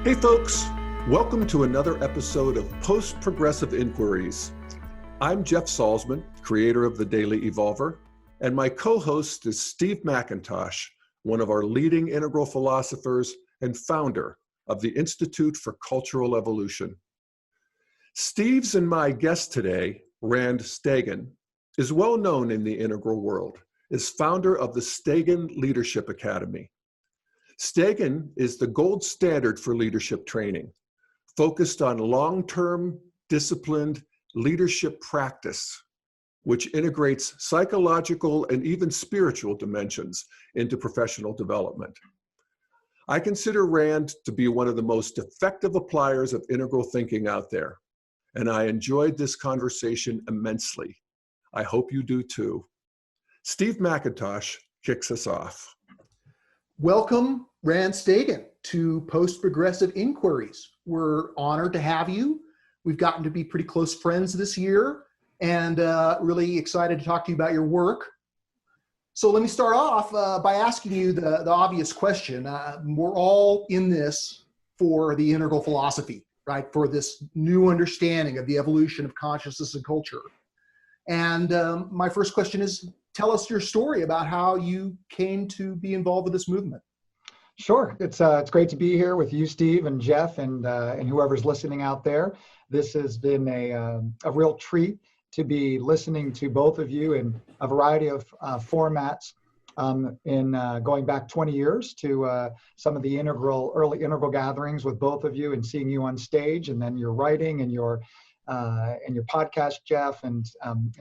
Hey folks, welcome to another episode of Post-Progressive Inquiries. I'm Jeff Salzman, creator of the Daily Evolver, and my co-host is Steve McIntosh, one of our leading integral philosophers and founder of the Institute for Cultural Evolution. Steve's and my guest today, Rand Stagen, is well known in the integral world as founder of the Stagen Leadership Academy. Stagen is the gold standard for leadership training, focused on long-term, disciplined leadership practice, which integrates psychological and even spiritual dimensions into professional development. I consider Rand to be one of the most effective appliers of integral thinking out there, and I enjoyed this conversation immensely. I hope you do too. Steve McIntosh kicks us off. Welcome, Rand Stagen, to Post-Progressive Inquiries. We're honored to have you. We've gotten to be pretty close friends this year and really excited to talk to you about your work. So let me start off by asking you the obvious question. We're all in this for the integral philosophy, right? For this new understanding of the evolution of consciousness and culture. And my first question is, tell us your story about how you came to be involved with this movement. Sure. It's great to be here with you, Steve, and Jeff, and whoever's listening out there. This has been a real treat to be listening to both of you in a variety of formats in going back 20 years to some of the early integral gatherings with both of you and seeing you on stage, and then your writing and your podcast, Jeff, and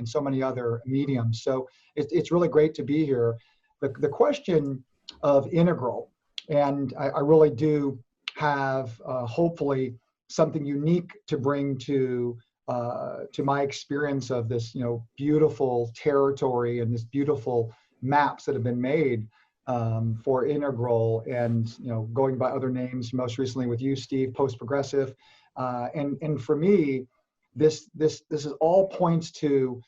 so many other mediums. So it's really great to be here. The question of integral, and I really do have hopefully something unique to bring to my experience of this, beautiful territory and this beautiful maps that have been made for integral, and going by other names, most recently with you, Steve, post-progressive, and for me, this all points to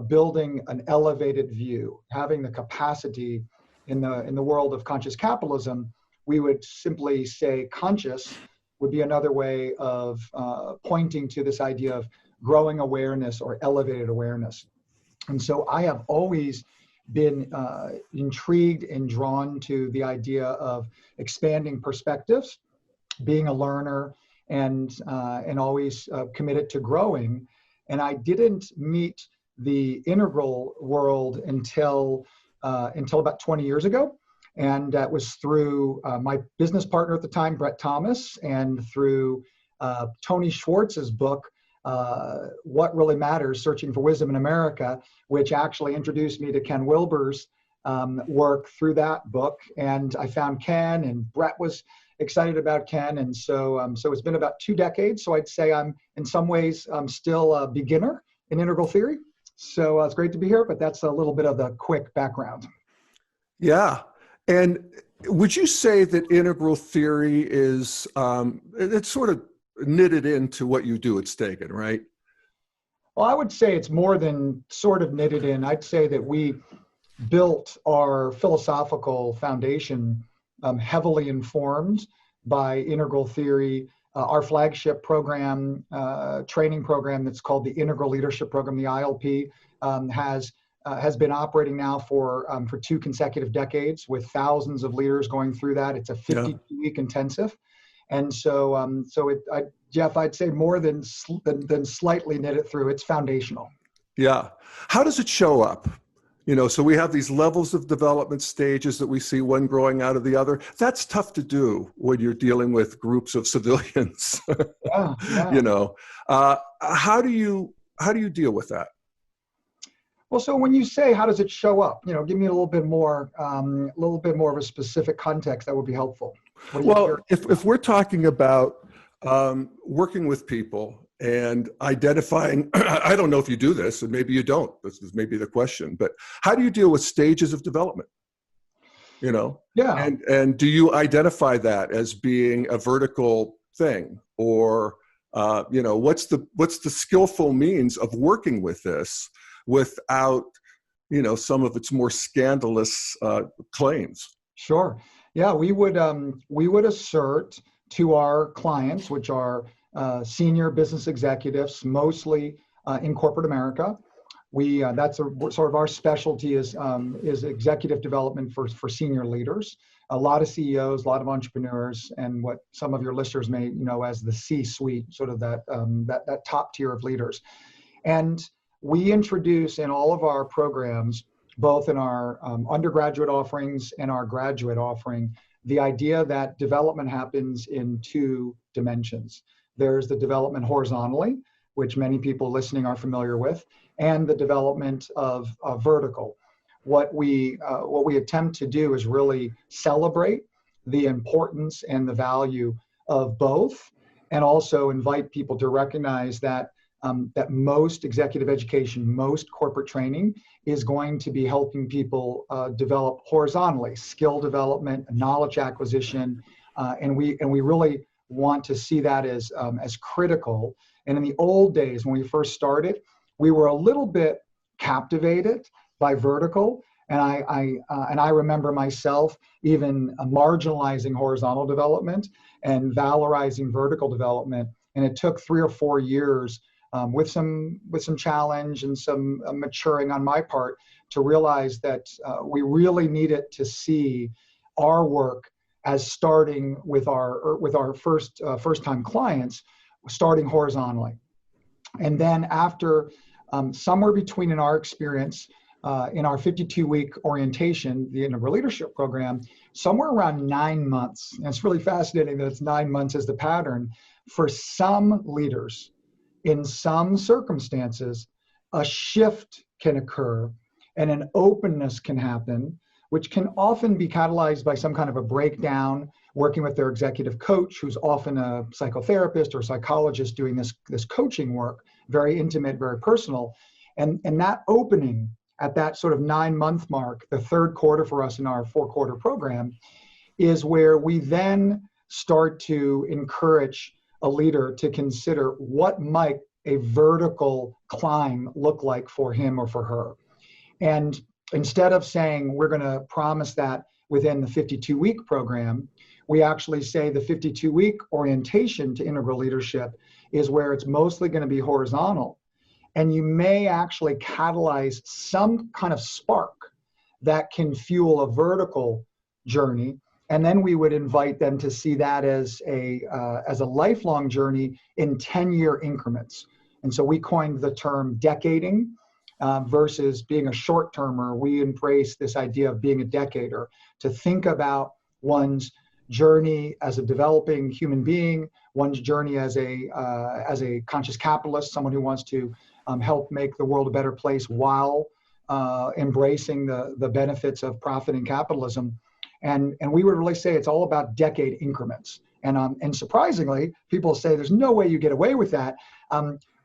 building an elevated view, having the capacity in the world of conscious capitalism. We would simply say conscious would be another way of pointing to this idea of growing awareness or elevated awareness. And so I have always been intrigued and drawn to the idea of expanding perspectives, being a learner, and always committed to growing. And I didn't meet the integral world until about 20 years ago. And that was through my business partner at the time, Brett Thomas, and through Tony Schwartz's book, What Really Matters, Searching for Wisdom in America, which actually introduced me to Ken Wilber's work through that book. And I found Ken, and Brett was excited about Ken. And so it's been about 2 decades. So I'd say I'm in some ways still a beginner in integral theory. So it's great to be here, but that's a little bit of the quick background. Yeah. And would you say that integral theory is, it's sort of knitted into what you do at Stagen, right? Well, I would say it's more than sort of knitted in. I'd say that we built our philosophical foundation heavily informed by integral theory. Our flagship program, training program that's called the Integral Leadership Program, the ILP, has been operating now for 2 consecutive decades with thousands of leaders going through that. It's a 52-week intensive. And so, Jeff, I'd say more than slightly knit it through. It's foundational. Yeah. How does it show up? So we have these levels of development stages that we see, one growing out of the other. That's tough to do when you're dealing with groups of civilians. Yeah. How do you deal with that? Well, so when you say, how does it show up? Give me a little bit more of a specific context. That would be helpful. Well, if we're talking about working with people and identifying, I don't know if you do this, and maybe you don't, this is maybe the question, but how do you deal with stages of development? Yeah. And do you identify that as being a vertical thing, or what's the skillful means of working with this without some of its more scandalous claims? Sure. Yeah, we would assert to our clients, which are senior business executives, mostly in corporate America. That's sort of our specialty is executive development for senior leaders. A lot of CEOs, a lot of entrepreneurs, and what some of your listeners may know as the C-suite, sort of that top tier of leaders. And we introduce in all of our programs, both in our undergraduate offerings and our graduate offering, the idea that development happens in two dimensions. There's the development horizontally, which many people listening are familiar with, and the development of vertical. What we attempt to do is really celebrate the importance and the value of both, and also invite people to recognize that that most executive education, most corporate training is going to be helping people develop horizontally, skill development, knowledge acquisition, and we really want to see that as critical. And in the old days, when we first started, we were a little bit captivated by vertical, and I remember myself even marginalizing horizontal development and valorizing vertical development. And it took 3 or 4 years with some challenge and some maturing on my part to realize that we really needed to see our work as starting with our first time clients, starting horizontally. And then after somewhere between, in our experience, in our 52-week orientation, the Integral Leadership Program, somewhere around 9 months, and it's really fascinating that it's 9 months as the pattern, for some leaders, in some circumstances, a shift can occur and an openness can happen, which can often be catalyzed by some kind of a breakdown, working with their executive coach, who's often a psychotherapist or psychologist doing this coaching work, very intimate, very personal. And that opening at that sort of 9-month mark, the third quarter for us in our 4-quarter program, is where we then start to encourage a leader to consider what might a vertical climb look like for him or for her. And instead of saying we're going to promise that within the 52-week program, we actually say the 52-week orientation to integral leadership is where it's mostly going to be horizontal. And you may actually catalyze some kind of spark that can fuel a vertical journey. And then we would invite them to see that as a lifelong journey in 10-year increments. And so we coined the term decading versus being a short-termer. We embrace this idea of being a decader, to think about one's journey as a developing human being, one's journey as a conscious capitalist, someone who wants to help make the world a better place while embracing the benefits of profit and capitalism. And we would really say it's all about decade increments. And surprisingly, people say there's no way you get away with that.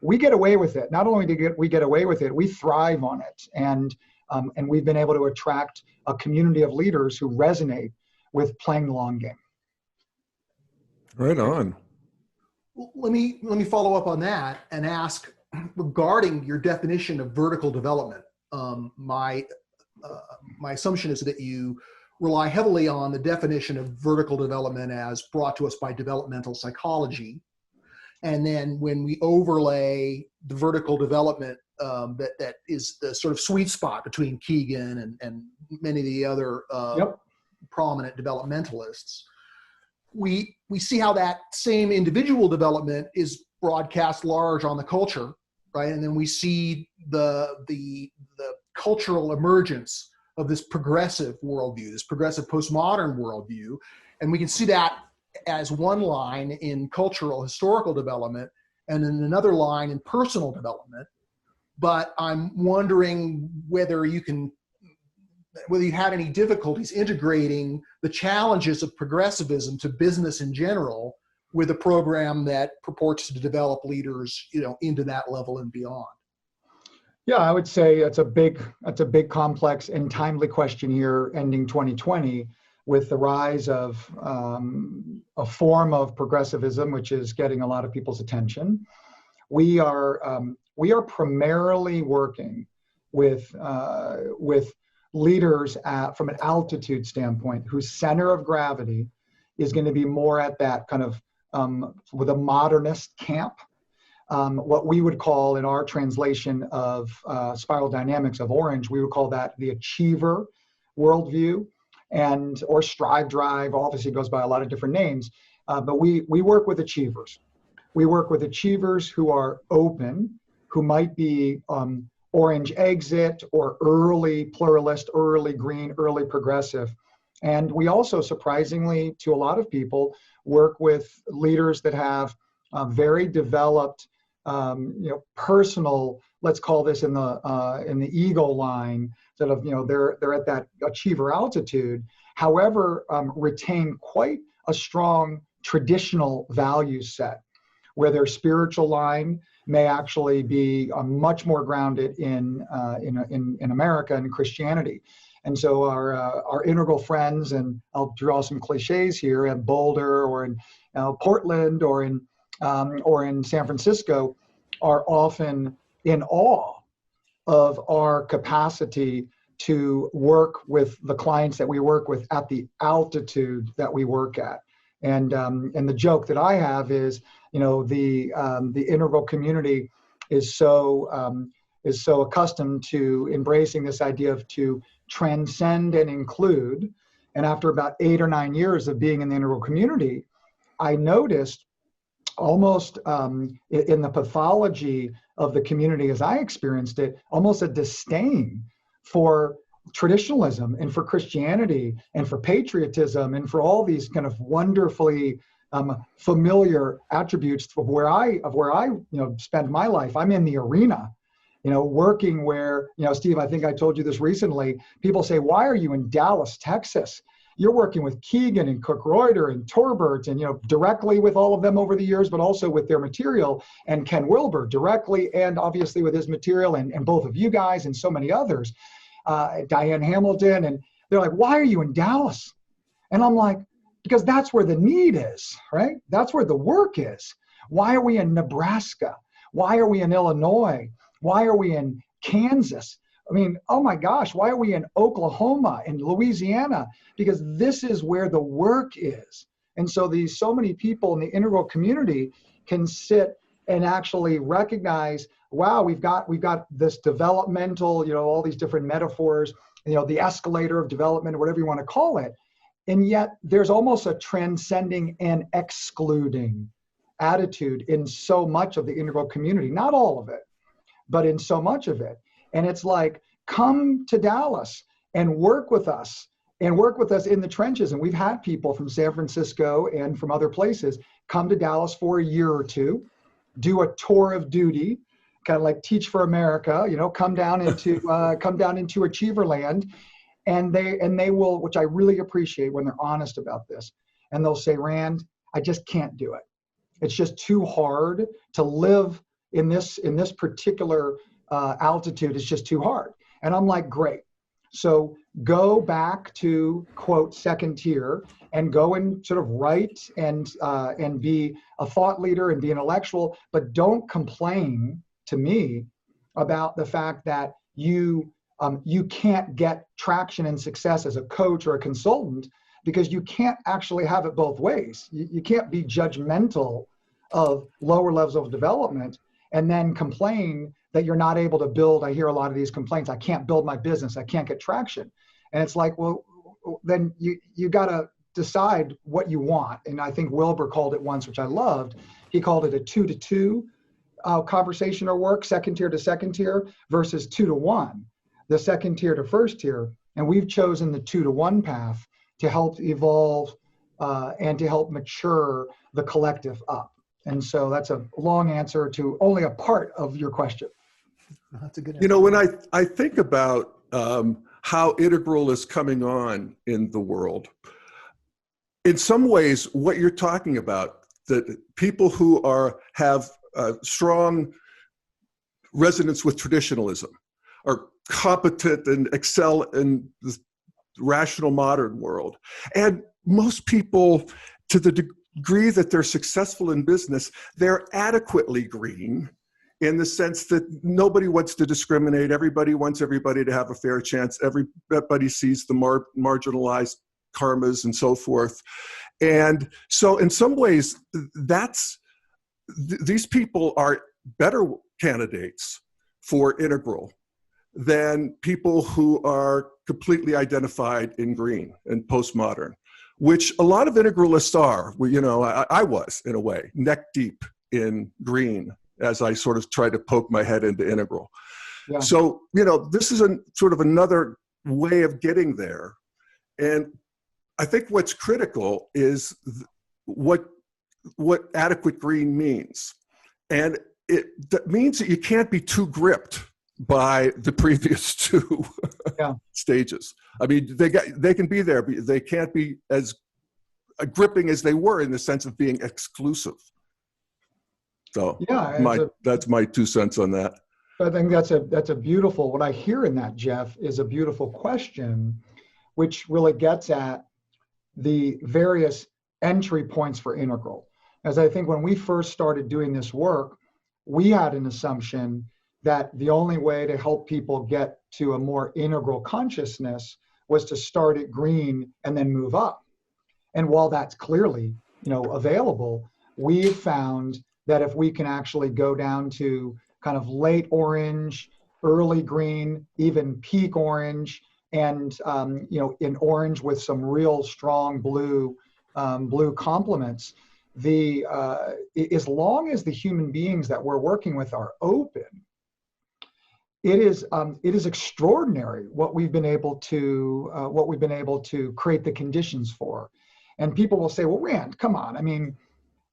We get away with it. Not only do we get away with it, we thrive on it. And we've been able to attract a community of leaders who resonate with playing the long game. Right on. Let me follow up on that and ask, regarding your definition of vertical development. My assumption is that you rely heavily on the definition of vertical development as brought to us by developmental psychology. And then when we overlay the vertical development that is the sort of sweet spot between Keegan and many of the other prominent developmentalists, we see how that same individual development is broadcast large on the culture, right? And then we see the cultural emergence of this progressive worldview, this progressive postmodern worldview. And we can see that as one line in cultural historical development and in another line in personal development. But I'm wondering whether you had any difficulties integrating the challenges of progressivism to business in general with a program that purports to develop leaders, into that level and beyond. Yeah, I would say that's a big, complex and timely question here, ending 2020, with the rise of a form of progressivism, which is getting a lot of people's attention. We are primarily working with leaders from an altitude standpoint, whose center of gravity is going to be more at that kind of with a modernist camp. What we would call in our translation of spiral dynamics of Orange, we would call that the achiever worldview, and or strive drive. Obviously, goes by a lot of different names, but we work with achievers. We work with achievers who are open, who might be orange exit or early pluralist, early green, early progressive. And we also, surprisingly to a lot of people, work with leaders that have very developed, personal, let's call this in the ego line, sort of, they're at that achiever altitude. However, retain quite a strong traditional value set, where their spiritual line may actually be much more grounded in America and Christianity. And so our integral friends, and I'll draw some cliches here, in Boulder or in Portland or in San Francisco, are often in awe of our capacity to work with the clients that we work with at the altitude that we work at. And the joke that I have is, the integral community is so accustomed to embracing this idea of to transcend and include. And after about 8 or 9 years of being in the integral community, I noticed almost in the pathology of the community as I experienced it, almost a disdain for traditionalism and for Christianity and for patriotism and for all these kind of wonderfully familiar attributes of where I spend my life. I'm in the arena, working where, Steve, I think I told you this recently. People say, why are you in Dallas, Texas? You're working with Keegan and Cook Reuter and Torbert and, directly with all of them over the years, but also with their material, and Ken Wilber directly and obviously with his material, and both of you guys and so many others, Diane Hamilton. And they're like, why are you in Dallas? And I'm like, because that's where the need is, right? That's where the work is. Why are we in Nebraska? Why are we in Illinois? Why are we in Kansas? I mean, oh my gosh, why are we in Oklahoma and Louisiana? Because this is where the work is. And so so many people in the integral community can sit and actually recognize, wow, we've got this developmental, all these different metaphors, the escalator of development, or whatever you want to call it. And yet there's almost a transcending and excluding attitude in so much of the integral community, not all of it, but in so much of it. And it's like, come to Dallas and work with us in the trenches. And we've had people from San Francisco and from other places come to Dallas for a year or two, do a tour of duty, kind of like Teach for America, come down into Achieverland. And they will, which I really appreciate when they're honest about this. And they'll say, Rand, I just can't do it. It's just too hard to live in this particular altitude. It's just too hard. And I'm like, great. So go back to, quote, second tier, and go and sort of write and be a thought leader and be intellectual, but don't complain to me about the fact that you can't get traction and success as a coach or a consultant, because you can't actually have it both ways. You can't be judgmental of lower levels of development and then complain that you're not able to build. I hear a lot of these complaints. I can't build my business. I can't get traction. And it's like, well, then you got to decide what you want. And I think Wilber called it once, which I loved. He called it a 2-to-2 conversation or work, second tier to second tier, versus 2-to-1, the second tier to first tier. And we've chosen the 2-to-1 path to help evolve and to help mature the collective up. And so that's a long answer to only a part of your question. That's a good answer. When I think about how integral is coming on in the world, in some ways, what you're talking about, that people who have strong resonance with traditionalism are competent and excel in the rational modern world. And most people, to the degree that they're successful in business, they're adequately green, in the sense that nobody wants to discriminate. Everybody wants everybody to have a fair chance. Everybody sees the marginalized karmas and so forth. And so in some ways, these people are better candidates for integral than people who are completely identified in green and postmodern, which a lot of integralists are. I was, in a way, neck deep in green as I sort of tried to poke my head into integral. Yeah. So, this is sort of another way of getting there. And I think what's critical is what adequate green means. And that means that you can't be too gripped by the previous two stages. I mean, they can be there, but they can't be as gripping as they were in the sense of being exclusive. So that's my 2 cents on that. I think that's a beautiful, what I hear in that, Jeff, is a beautiful question, which really gets at the various entry points for integral. As I think when we first started doing this work, we had an assumption that the only way to help people get to a more integral consciousness was to start at green and then move up. And while that's clearly, available, we've found that if we can actually go down to kind of late orange, early green, even peak orange, and in orange with some real strong blue complements, as long as the human beings that we're working with are open, it is extraordinary what we've been able to create the conditions for. And people will say, well, Rand, come on. I mean,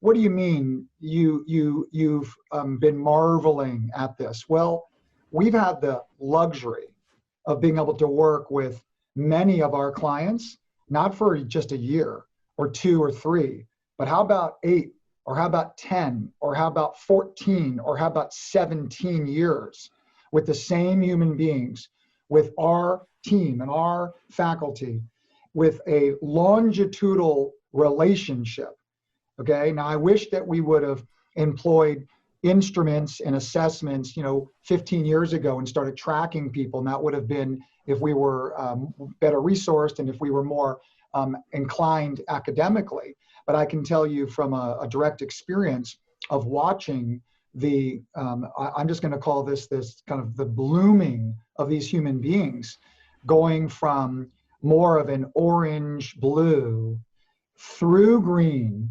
what do you mean you've been marveling at this? Well, we've had the luxury of being able to work with many of our clients, not for just a year or 2 or 3, but how about 8, or how about 10, or how about 14, or how about 17 years with the same human beings, with our team and our faculty, with a longitudinal relationship. Okay, now I wish that we would have employed instruments and assessments, 15 years ago and started tracking people. And that would have been, if we were better resourced and if we were more inclined academically. But I can tell you from a direct experience of watching I'm just going to call this kind of the blooming of these human beings, going from more of an orange blue through green,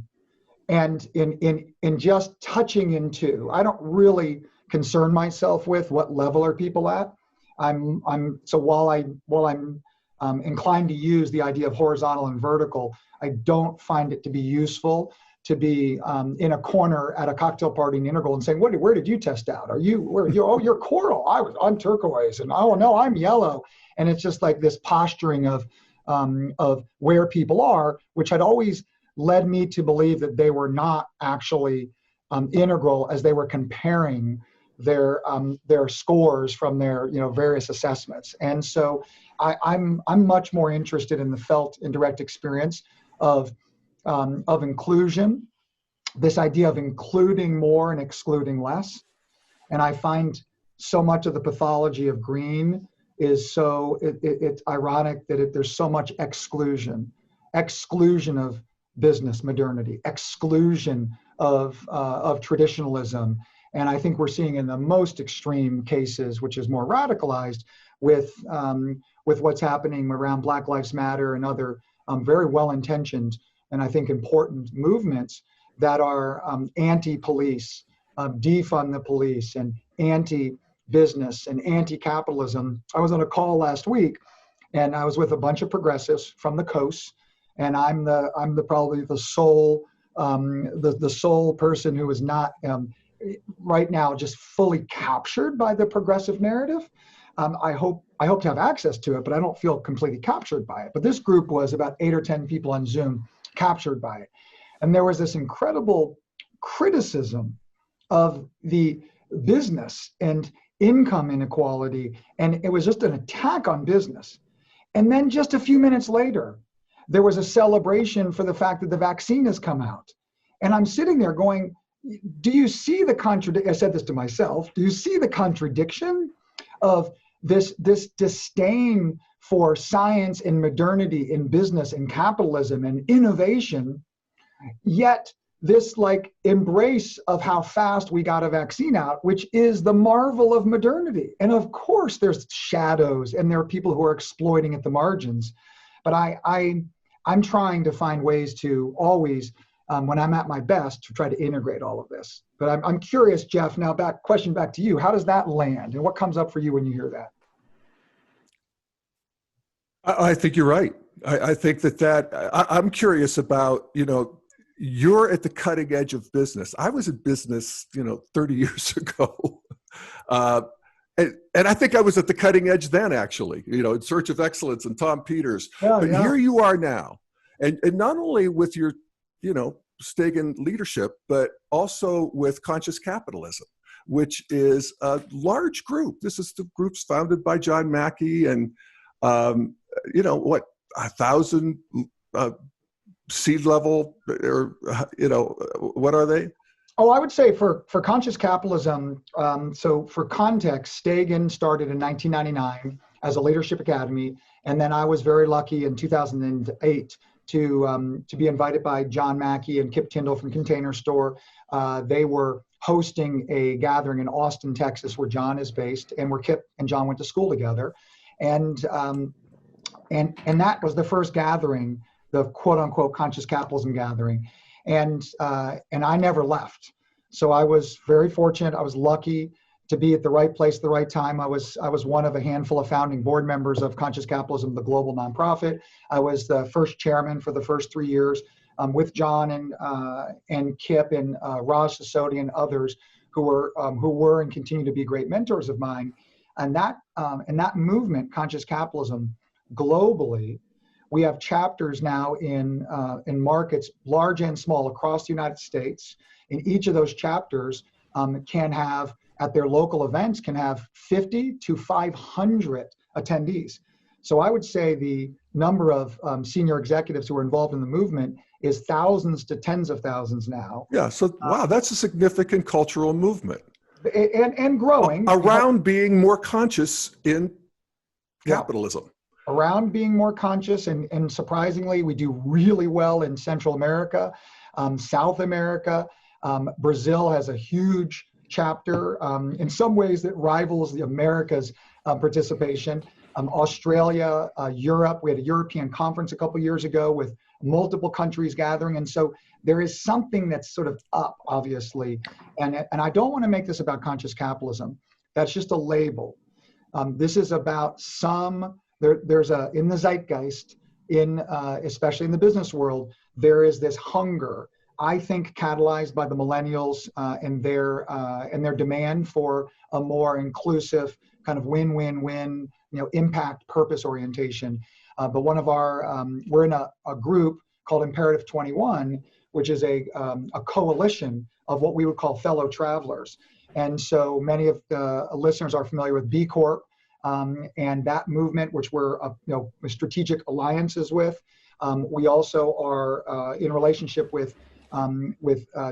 and in just touching into, I don't really concern myself with what level are people at. So while I'm inclined to use the idea of horizontal and vertical, I don't find it to be useful to be in a corner at a cocktail party in integral and saying, where did you test out? Oh, you're coral. I'm turquoise, and oh no, I'm yellow. And it's just like this posturing of where people are, which had always led me to believe that they were not actually integral as they were comparing their scores from their various assessments. And so I'm much more interested in the felt and direct experience of inclusion, this idea of including more and excluding less. And I find so much of the pathology of green is it's ironic that there's so much exclusion of business modernity, exclusion of traditionalism. And I think we're seeing in the most extreme cases, which is more radicalized, with what's happening around Black Lives Matter and other very well-intentioned and I think important movements that are anti-police, defund the police, and anti-business and anti-capitalism. I was on a call last week, and I was with a bunch of progressives from the coast, and I'm probably the sole the sole person who is not right now just fully captured by the progressive narrative. I hope to have access to it, but I don't feel completely captured by it. But this group was about 8 or 10 people on Zoom captured by it. And there was this incredible criticism of the business and income inequality. And it was just an attack on business. And then just a few minutes later, there was a celebration for the fact that the vaccine has come out. And I'm sitting there going, do you see the contradiction? I said this to myself. Do you see the contradiction of this disdain for science and modernity in business and capitalism and innovation, yet this like embrace of how fast we got a vaccine out, which is the marvel of modernity. And of course there's shadows and there are people who are exploiting at the margins. But I'm trying to find ways to always, when I'm at my best, to try to integrate all of this. But I'm curious, Jeff, now question back to you. How does that land and what comes up for you when you hear that? I think you're right. I think I'm curious about, you're at the cutting edge of business. I was in business, 30 years ago. And I think I was at the cutting edge then, actually, in Search of Excellence and Tom Peters. Yeah, but yeah. Here you are now. And not only with your, Stagen leadership, but also with Conscious Capitalism, which is a large group. This is the groups founded by John Mackey and, 1,000 seed level, or, what are they? Oh, I would say for Conscious Capitalism, so for context, Stagen started in 1999 as a leadership academy. And then I was very lucky in 2008 to be invited by John Mackey and Kip Tyndall from Container Store. They were hosting a gathering in Austin, Texas, where John is based, and where Kip and John went to school together. And that was the first gathering, the quote unquote Conscious Capitalism gathering. And I never left. So I was very fortunate. I was lucky to be at the right place at the right time. I was one of a handful of founding board members of Conscious Capitalism, the global nonprofit. I was the first chairman for the first 3 years with John and Kip and Raj Sisodi and others who were and continue to be great mentors of mine. And that movement, Conscious Capitalism, globally, we have chapters now in markets large and small across the United States. In each of those chapters can have, at their local events, can have 50 to 500 attendees. So I would say the number of senior executives who are involved in the movement is thousands to tens of thousands now. Yeah, so wow, that's a significant cultural movement. And growing. Around being more conscious in capitalism. Yeah. Around being more conscious, and surprisingly, we do really well in Central America, South America. Brazil has a huge chapter, in some ways that rivals the Americas' participation. Australia, Europe, we had a European conference a couple years ago with multiple countries gathering. And so there is something that's sort of up, obviously. And I don't want to make this about conscious capitalism. That's just a label. This is about there's in the zeitgeist, especially in the business world, there is this hunger, I think catalyzed by the millennials and their demand for a more inclusive kind of win-win-win, impact, purpose orientation. But one of we're in a group called Imperative 21, which is a coalition of what we would call fellow travelers. And so many of the listeners are familiar with B Corp, and that movement, which we're strategic alliances with. We also are in relationship with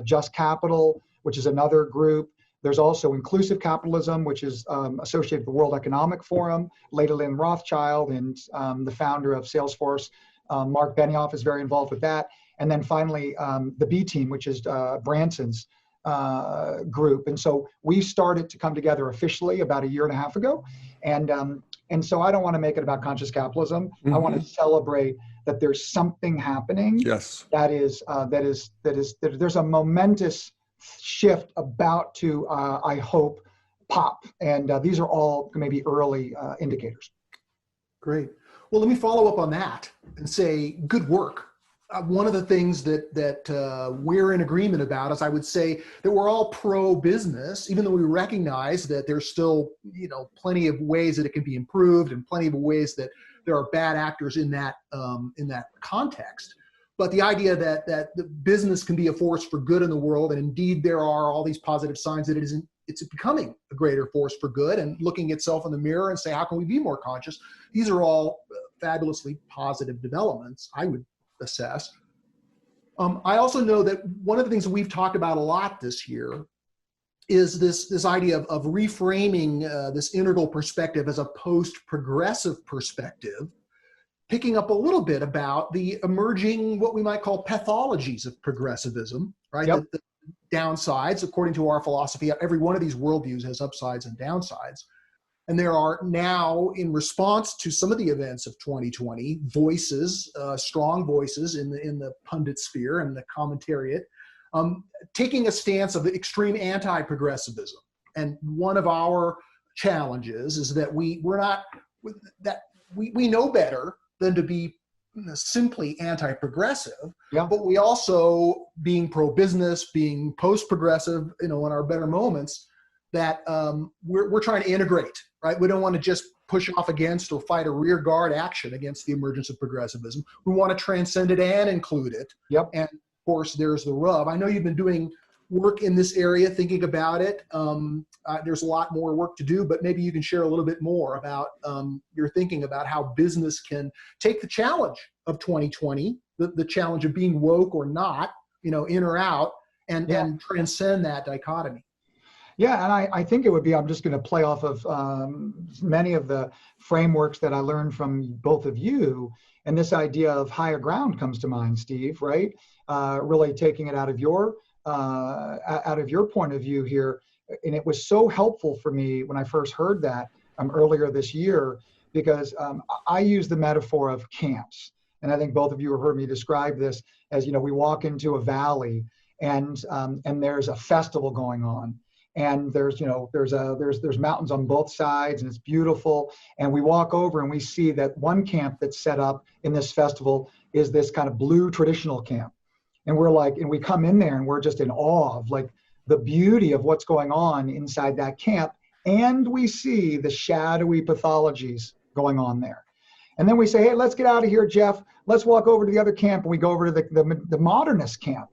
Just Capital, which is another group. There's also Inclusive Capitalism, which is associated with the World Economic Forum. Leyland Rothschild and the founder of Salesforce, Mark Benioff, is very involved with that. And then finally, the B Team, which is Branson's group. And so we started to come together officially about a year and a half ago. And so I don't want to make it about conscious capitalism. Mm-hmm. I want to celebrate that there's something happening. Yes. That there's a momentous shift about to, I hope, pop. And these are all maybe early indicators. Great. Well, let me follow up on that and say good work. One of the things that we're in agreement about is I would say that we're all pro-business, even though we recognize that there's still plenty of ways that it can be improved and plenty of ways that there are bad actors in that context. But the idea that the business can be a force for good in the world, and indeed there are all these positive signs that it's becoming a greater force for good, and looking itself in the mirror and say, how can we be more conscious? These are all fabulously positive developments, I would assess. I also know that one of the things that we've talked about a lot this year is this idea of reframing this integral perspective as a post-progressive perspective, picking up a little bit about the emerging, what we might call pathologies of progressivism, right? Yep. The downsides, according to our philosophy, every one of these worldviews has upsides and downsides. And there are now, in response to some of the events of 2020, voices, strong voices in the pundit sphere and the commentariat, taking a stance of extreme anti-progressivism. And one of our challenges is that we know better than to be simply anti-progressive, but we also, being pro-business, being post-progressive, in our better moments, that we're trying to integrate, right? We don't want to just push off against or fight a rear guard action against the emergence of progressivism. We want to transcend it and include it. Yep. And of course, there's the rub. I know you've been doing work in this area, thinking about it. There's a lot more work to do, but maybe you can share a little bit more about your thinking about how business can take the challenge of 2020, the challenge of being woke or not, in or out, and transcend that dichotomy. Yeah, and I think it would be, I'm just going to play off of many of the frameworks that I learned from both of you, and this idea of higher ground comes to mind, Steve, right? Really taking it out of your point of view here. And it was so helpful for me when I first heard that earlier this year, because I use the metaphor of camps. And I think both of you have heard me describe this as, we walk into a valley and there's a festival going on. And there's mountains on both sides, and it's beautiful. And we walk over and we see that one camp that's set up in this festival is this kind of blue traditional camp. And we come in there and we're just in awe of the beauty of what's going on inside that camp. And we see the shadowy pathologies going on there. And then we say, hey, let's get out of here, Jeff. Let's walk over to the other camp. And we go over to the modernist camp.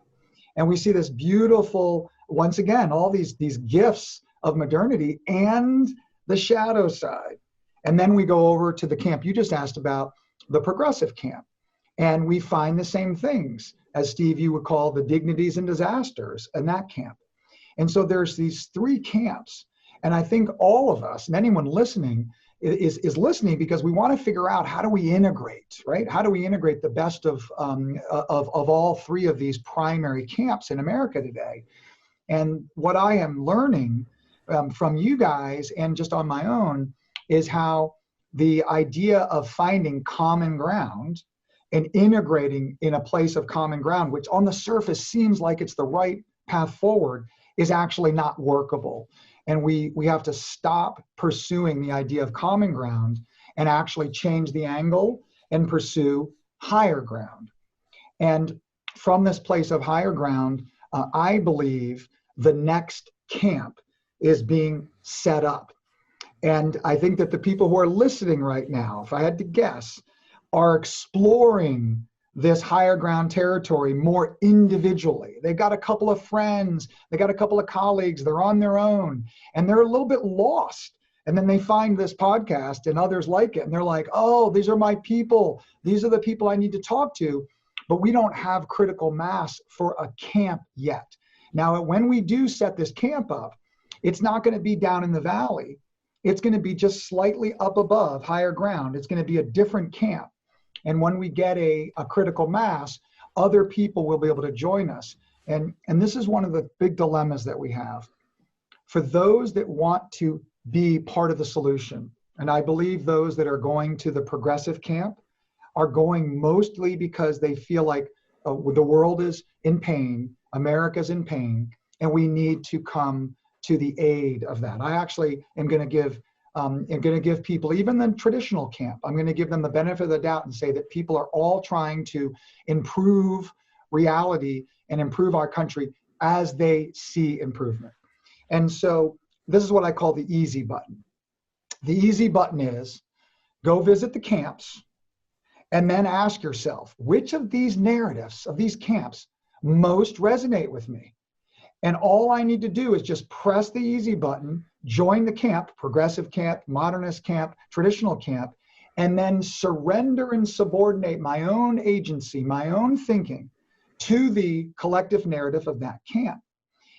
And we see this beautiful, once again, all these gifts of modernity and the shadow side. And then we go over to the camp you just asked about, the progressive camp. And we find the same things, as Steve, you would call the dignities and disasters in that camp. And so there's these three camps. And I think all of us, and anyone listening, is listening because we want to figure out, how do we integrate, right? How do we integrate the best of all three of these primary camps in America today? And what I am learning from you guys and just on my own is how the idea of finding common ground and integrating in a place of common ground, which on the surface seems like it's the right path forward, is actually not workable. And we have to stop pursuing the idea of common ground and actually change the angle and pursue higher ground. And from this place of higher ground, I believe the next camp is being set up. And I think that the people who are listening right now, if I had to guess, are exploring this higher ground territory more individually. They've got a couple of friends, they got a couple of colleagues, they're on their own, and they're a little bit lost. And then they find this podcast and others like it, and they're like, oh, these are my people. These are the people I need to talk to. But we don't have critical mass for a camp yet. Now, when we do set this camp up, it's not going to be down in the valley. It's going to be just slightly up above, higher ground. It's going to be a different camp. And when we get a critical mass, other people will be able to join us. And this is one of the big dilemmas that we have. For those that want to be part of the solution, and I believe those that are going to the progressive camp are going mostly because they feel like the world is in pain, America's in pain, and we need to come to the aid of that. I actually am going to give people, even the traditional camp, I'm going to give them the benefit of the doubt and say that people are all trying to improve reality and improve our country as they see improvement. And so this is what I call the easy button. The easy button is go visit the camps and then ask yourself, which of these narratives, of these camps, most resonate with me? And all I need to do is just press the easy button, join the camp, progressive camp, modernist camp, traditional camp, and then surrender and subordinate my own agency, my own thinking to the collective narrative of that camp.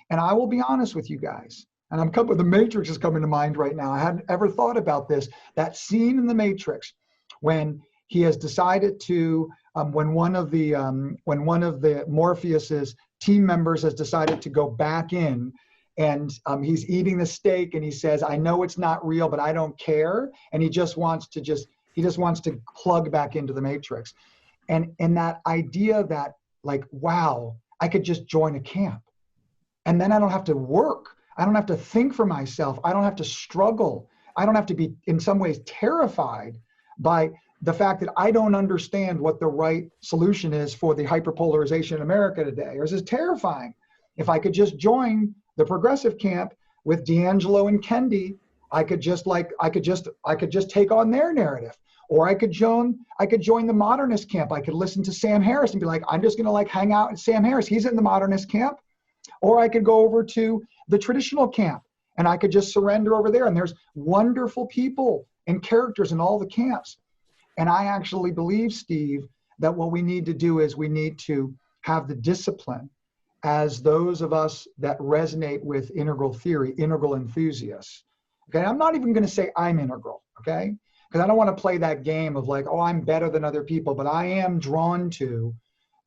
And I will be honest with you guys, and the Matrix is coming to mind right now. I hadn't ever thought about this. That scene in the Matrix when he has decided to, when one of the Morpheus's team members has decided to go back in, and he's eating the steak, and he says, "I know it's not real, but I don't care," and he just wants to plug back into the Matrix, and that idea that, like, wow, I could just join a camp, and then I don't have to work, I don't have to think for myself, I don't have to struggle, I don't have to be in some ways terrified by the fact that I don't understand what the right solution is for the hyperpolarization in America today. Or is this terrifying? If I could just join the progressive camp with D'Angelo and Kendi, I could just take on their narrative. Or I could join the modernist camp. I could listen to Sam Harris and be like, I'm just gonna hang out at Sam Harris. He's in the modernist camp. Or I could go over to the traditional camp and I could just surrender over there. And there's wonderful people and characters in all the camps. And I actually believe, Steve, that what we need to do is we need to have the discipline as those of us that resonate with integral theory, integral enthusiasts. Okay, I'm not even going to say I'm integral, okay? Because I don't want to play that game of like, oh, I'm better than other people, but I am drawn to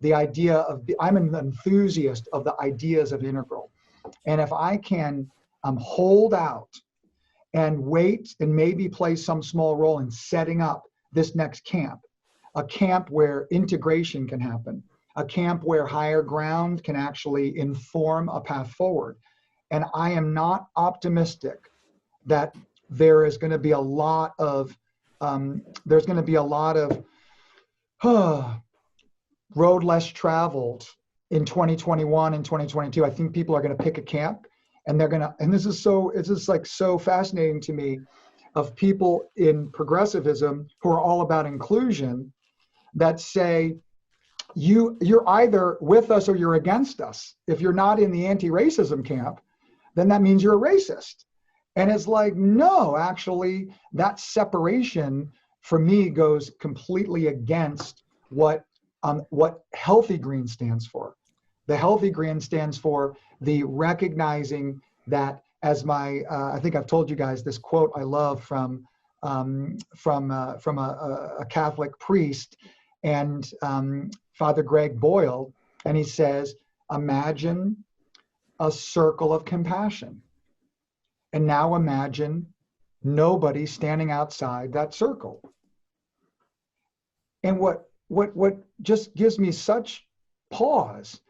the idea of, I'm an enthusiast of the ideas of integral. And if I can hold out and wait and maybe play some small role in setting up this next camp, a camp where integration can happen, a camp where higher ground can actually inform a path forward. And I am not optimistic that there is going to be a lot of, road less traveled in 2021 and 2022. I think people are going to pick a camp and this is so fascinating to me, of people in progressivism who are all about inclusion that say, you're either with us or you're against us. If you're not in the anti-racism camp, then that means you're a racist. And it's like, no, actually, that separation for me goes completely against what Healthy Green stands for. The Healthy Green stands for the recognizing that, as I think I've told you guys this quote I love from a Catholic priest and Father Greg Boyle, and he says, imagine a circle of compassion. And now imagine nobody standing outside that circle. And what just gives me such pause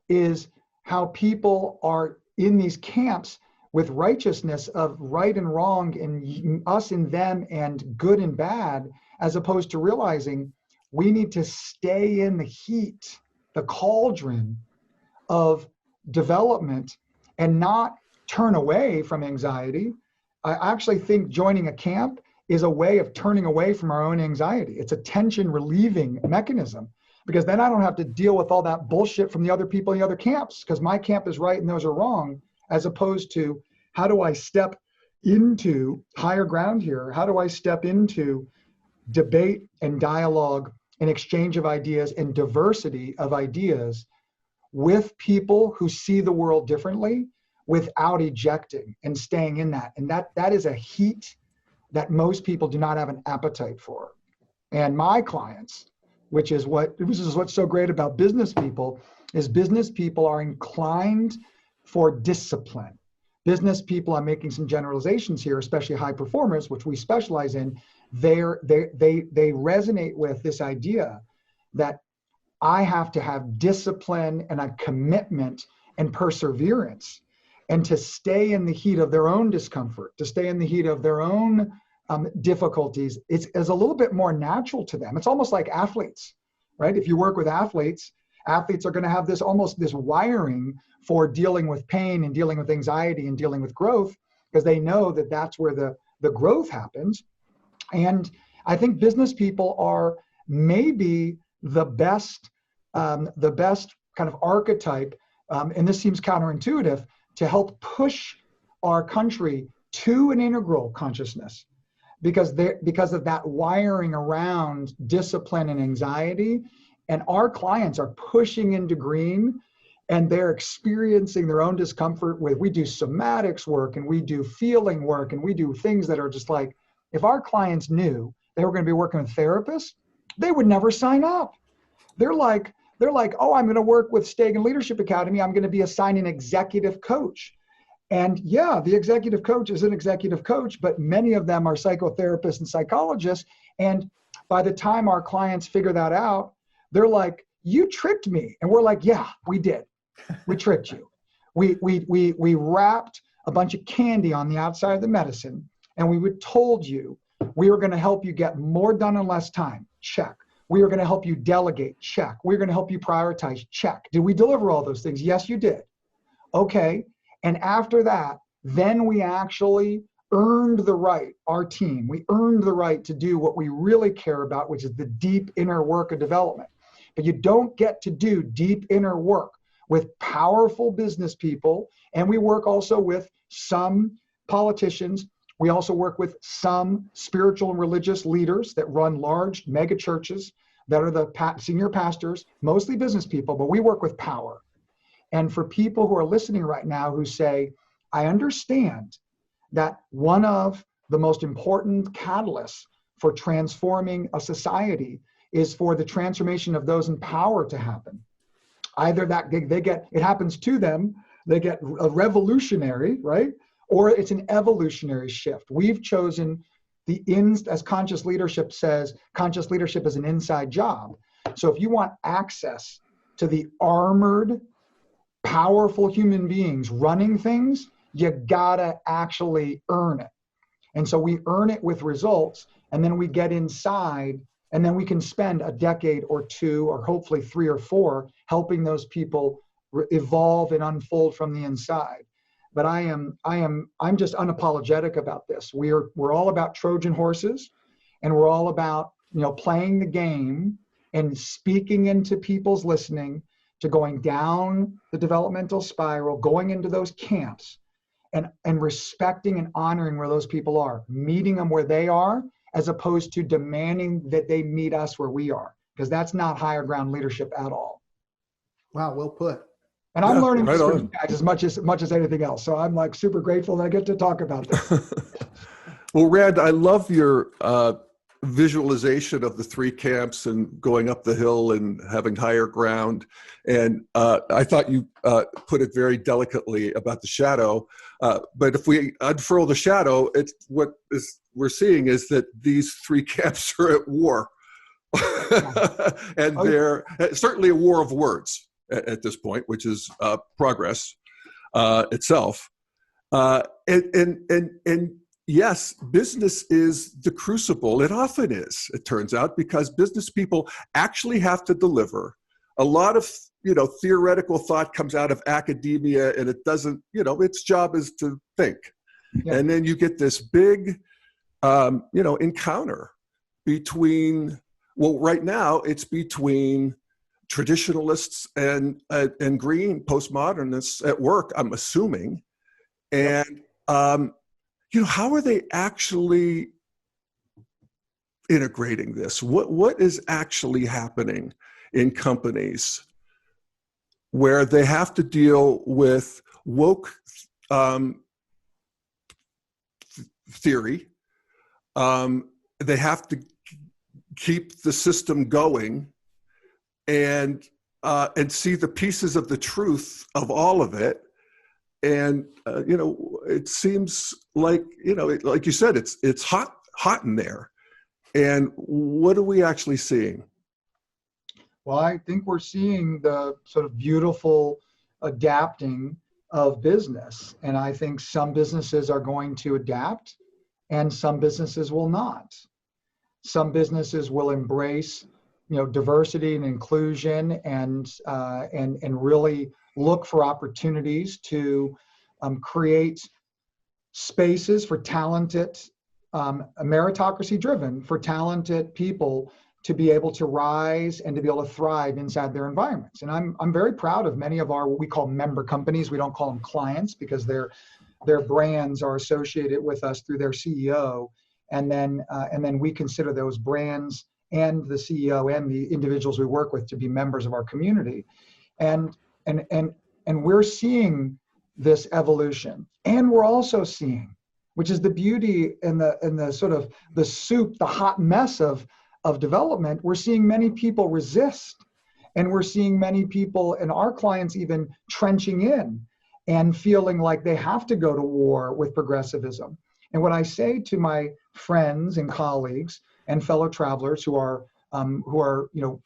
is how people are in these camps with righteousness of right and wrong and us and them and good and bad, as opposed to realizing we need to stay in the heat, the cauldron of development and not turn away from anxiety. I actually think joining a camp is a way of turning away from our own anxiety. It's a tension relieving mechanism, because then I don't have to deal with all that bullshit from the other people in the other camps, because my camp is right and those are wrong, as opposed to how do I step into higher ground here? How do I step into debate and dialogue and exchange of ideas and diversity of ideas with people who see the world differently without ejecting and staying in that? And that is a heat that most people do not have an appetite for. And my clients, which is what's so great about business people, is business people are inclined for discipline. Business people, I'm making some generalizations here, especially high performers, which we specialize in, they resonate with this idea that I have to have discipline and a commitment and perseverance, and to stay in the heat of their own discomfort, to stay in the heat of their own difficulties, is a little bit more natural to them. It's almost like athletes, right? If you work with athletes are going to have this wiring for dealing with pain and dealing with anxiety and dealing with growth, because they know that that's where the growth happens. And I think business people are maybe the best kind of archetype, and this seems counterintuitive, to help push our country to an integral consciousness, because of that wiring around discipline and anxiety. And our clients are pushing into green and they're experiencing their own discomfort with, we do somatics work and we do feeling work and we do things that are just like, if our clients knew they were going to be working with therapists, they would never sign up. They're like, oh, I'm going to work with Stagen Leadership Academy. I'm going to be assigned an executive coach. And yeah, the executive coach is an executive coach, but many of them are psychotherapists and psychologists. And by the time our clients figure that out, they're like, you tricked me. And we're like, yeah, we did. We tricked you. We wrapped a bunch of candy on the outside of the medicine, and we told you we were going to help you get more done in less time. Check. We were going to help you delegate. Check. We were going to help you prioritize. Check. Did we deliver all those things? Yes, you did. Okay. And after that, then we actually earned the right, our team, we earned the right to do what we really care about, which is the deep inner work of development. But you don't get to do deep inner work with powerful business people. And we work also with some politicians. We also work with some spiritual and religious leaders that run large mega churches that are the senior pastors, mostly business people, but we work with power. And for people who are listening right now who say, I understand that one of the most important catalysts for transforming a society is for the transformation of those in power to happen. Either that they get, it happens to them, they get a revolutionary, right? Or it's an evolutionary shift. We've chosen as conscious leadership says, conscious leadership is an inside job. So if you want access to the armored, powerful human beings running things, you gotta actually earn it. And so we earn it with results, and then we get inside, and then we can spend a decade or two, or hopefully 3 or 4, helping those people evolve and unfold from the inside. But I'm just unapologetic about this. We're all about Trojan horses, and we're all about, playing the game and speaking into people's listening, to going down the developmental spiral, going into those camps, and respecting and honoring where those people are, meeting them where they are, as opposed to demanding that they meet us where we are, because that's not higher ground leadership at all. Wow, well put. And I'm learning this from you guys as much as anything else. So I'm like super grateful that I get to talk about this. Well, Rand, I love your visualization of the 3 camps and going up the hill and having higher ground. And I thought you put it very delicately about the shadow. But if we unfurl the shadow, we're seeing is that these 3 camps are at war. And they're certainly a war of words at this point, which is progress itself. And yes, business is the crucible. It often is, it turns out, because business people actually have to deliver. A lot of, theoretical thought comes out of academia, and it doesn't, its job is to think. Yeah. And then you get this big, encounter between, well, right now it's between traditionalists and green postmodernists at work, I'm assuming. And, how are they actually integrating this? What is actually happening in companies where they have to deal with woke theory? They have to keep the system going and see the pieces of the truth of all of it. And, it seems like, like you said, it's hot in there. And what are we actually seeing? Well, I think we're seeing the sort of beautiful adapting of business. And I think some businesses are going to adapt and some businesses will not. Some businesses will embrace, diversity and inclusion and really look for opportunities to create spaces for talented, meritocracy driven, for talented people to be able to rise and to be able to thrive inside their environments. And I'm very proud of many of our, what we call member companies. We don't call them clients because their brands are associated with us through their CEO. And then we consider those brands and the CEO and the individuals we work with to be members of our community. And And we're seeing this evolution, and we're also seeing, which is the beauty and the sort of the soup, the hot mess of development. We're seeing many people resist, and we're seeing many people and our clients even trenching in and feeling like they have to go to war with progressivism. And what I say to my friends and colleagues and fellow travelers who are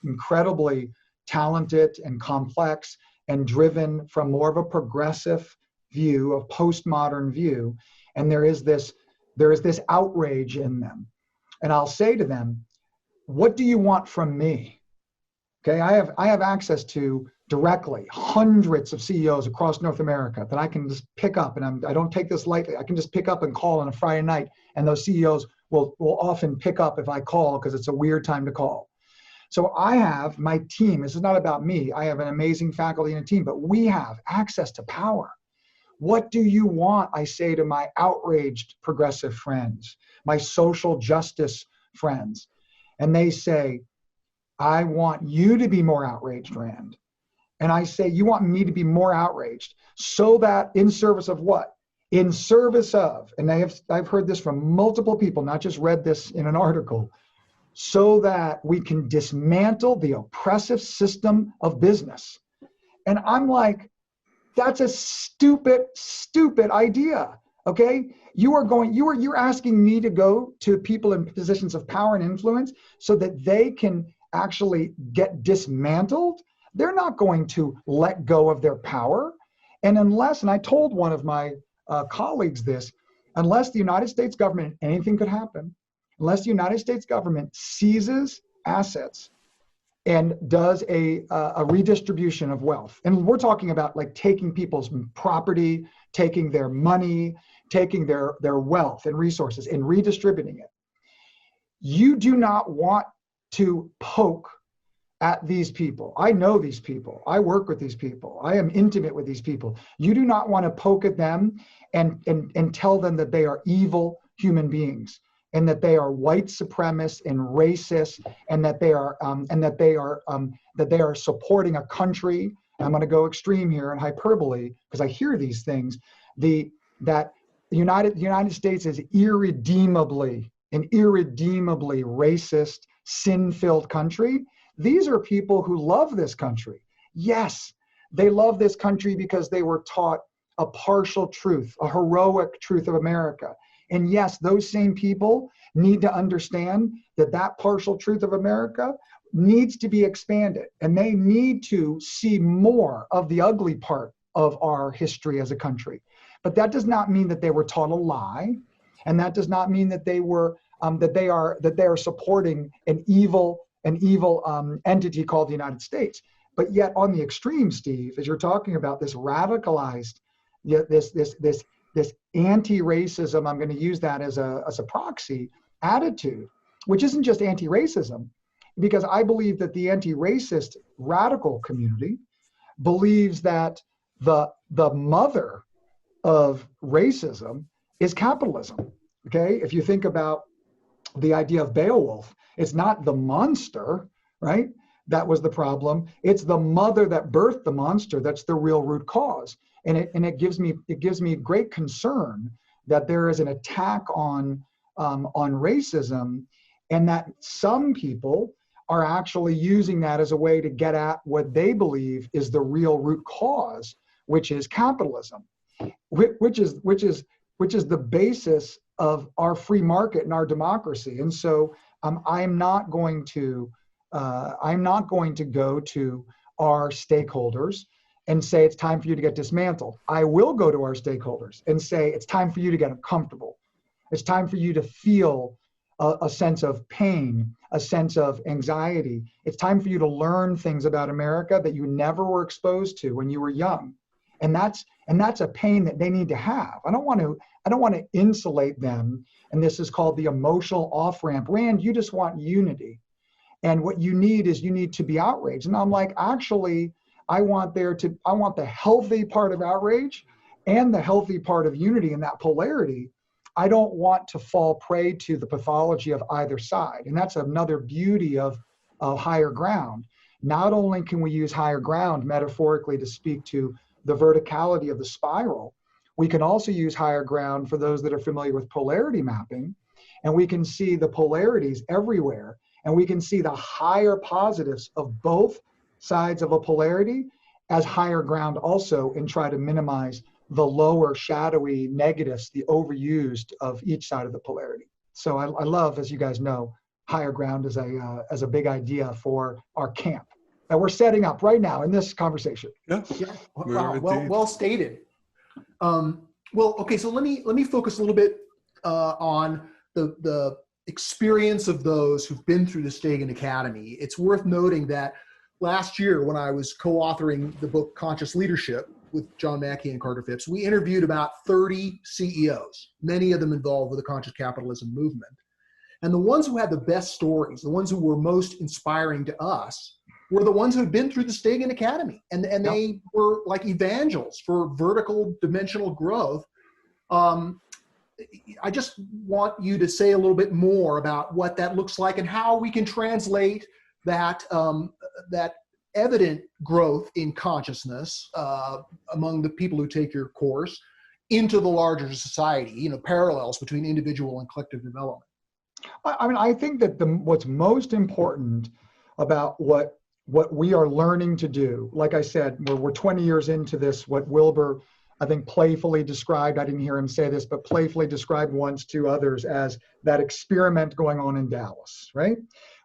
incredibly talented and complex and driven from more of a progressive view, of postmodern view, and there is this outrage in them. And I'll say to them, what do you want from me? Okay, I have access to directly hundreds of CEOs across North America that I can just pick up, and I don't take this lightly. I can just pick up and call on a Friday night, and those CEOs will often pick up if I call because it's a weird time to call. So I have my team. This is not about me. I have an amazing faculty and a team, but we have access to power. What do you want? I say to my outraged progressive friends, my social justice friends. And they say, I want you to be more outraged, Rand. And I say, you want me to be more outraged so that in service of what? In service of, and I've heard this from multiple people, not just read this in an article, so that we can dismantle the oppressive system of business. And I'm like, that's a stupid idea. Okay? You're asking me to go to people in positions of power and influence so that they can actually get dismantled. They're not going to let go of their power. And I told one of my colleagues this, unless the United States government, anything could happen, unless the United States government seizes assets and does a redistribution of wealth. And we're talking about like taking people's property, taking their money, taking their wealth and resources and redistributing it. You do not want to poke at these people. I know these people. I work with these people. I am intimate with these people. You do not want to poke at them and tell them that they are evil human beings, and that they are white supremacists and racist, and that they are supporting a country. I'm going to go extreme here and hyperbole because I hear these things. That the United States is irredeemably racist, sin-filled country. These are people who love this country. Yes, they love this country because they were taught a partial truth, a heroic truth of America. And yes, those same people need to understand that partial truth of America needs to be expanded, and they need to see more of the ugly part of our history as a country. But that does not mean that they were taught a lie, and that does not mean that they are supporting an evil entity called the United States. But yet, on the extreme, Steve, as you're talking about this radicalized, this anti-racism, I'm going to use that as a proxy attitude, which isn't just anti-racism, because I believe that the anti-racist radical community believes that the mother of racism is capitalism. Okay, if you think about the idea of Beowulf, it's not the monster, right? That was the problem. It's the mother that birthed the monster that's the real root cause. And it gives me great concern that there is an attack on racism, and that some people are actually using that as a way to get at what they believe is the real root cause, which is capitalism, which is the basis of our free market and our democracy. And so I'm not going to go to our stakeholders and say it's time for you to get dismantled. I will go to our stakeholders and say it's time for you to get uncomfortable. It's time for you to feel a sense of pain, a sense of anxiety. It's time for you to learn things about America that you never were exposed to when you were young. And that's a pain that they need to have. I don't want to insulate them. And this is called the emotional off-ramp. Rand, you just want unity. And what you need to be outraged. And I'm like, actually, I want the healthy part of outrage and the healthy part of unity in that polarity. I don't want to fall prey to the pathology of either side. And that's another beauty of higher ground. not only can we use higher ground metaphorically to speak to the verticality of the spiral, we can also use higher ground for those that are familiar with polarity mapping, and we can see the polarities everywhere, and we can see the higher positives of both sides of a polarity as higher ground also, and try to minimize the lower shadowy negatives, the overused of each side of the polarity. So I love, as you guys know, higher ground as a big idea for our camp that we're setting up right now in this conversation. Yeah. Wow. Well stated. Okay. So let me focus a little bit on the experience of those who've been through the Stagen Academy. It's worth noting that last year, when I was co-authoring the book Conscious Leadership with John Mackey and Carter Phipps, we interviewed about 30 CEOs, many of them involved with the conscious capitalism movement. And the ones who had the best stories, the ones who were most inspiring to us, were the ones who had been through the Stagen Academy. And they were like evangels for vertical dimensional growth. I just want you to say a little bit more about what that looks like and how we can translate that that evident growth in consciousness among the people who take your course into the larger society, parallels between individual and collective development. I mean, I think that what's most important about what we are learning to do, like I said, we're 20 years into this, what Wilbur, I think, playfully described, I didn't hear him say this, but playfully described once to others as that experiment going on in Dallas, right?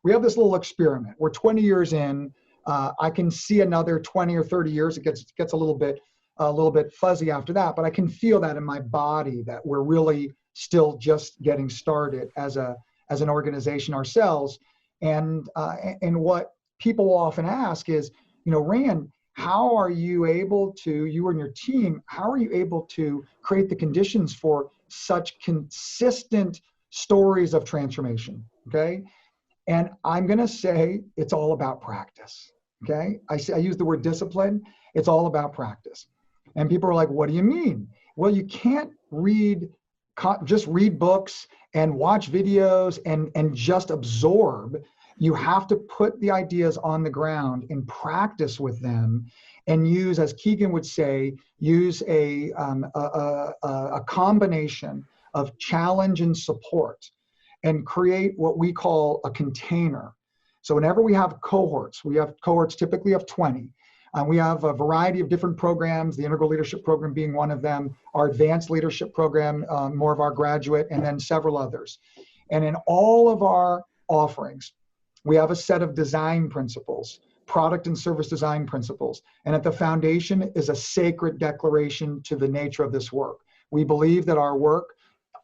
We have this little experiment. We're 20 years in. I can see another 20 or 30 years. It gets a little bit fuzzy after that, but I can feel that in my body that we're really still just getting started as an organization ourselves. And what people often ask is, Rand, how are you able to, you and your team, how are you able to create the conditions for such consistent stories of transformation? Okay. And I'm going to say it's all about practice. Okay. I use the word discipline. It's all about practice. And people are like, what do you mean? Well, you can't just read books and watch videos and just absorb. You have to put the ideas on the ground and practice with them, and use, as Keegan would say, use a combination of challenge and support, and create what we call a container. So whenever we have cohorts typically of 20. We have a variety of different programs, the Integral Leadership Program being one of them, our Advanced Leadership Program, more of our graduate, and then several others. And in all of our offerings, we have a set of design principles, product and service design principles. And at the foundation is a sacred declaration to the nature of this work. We believe that our work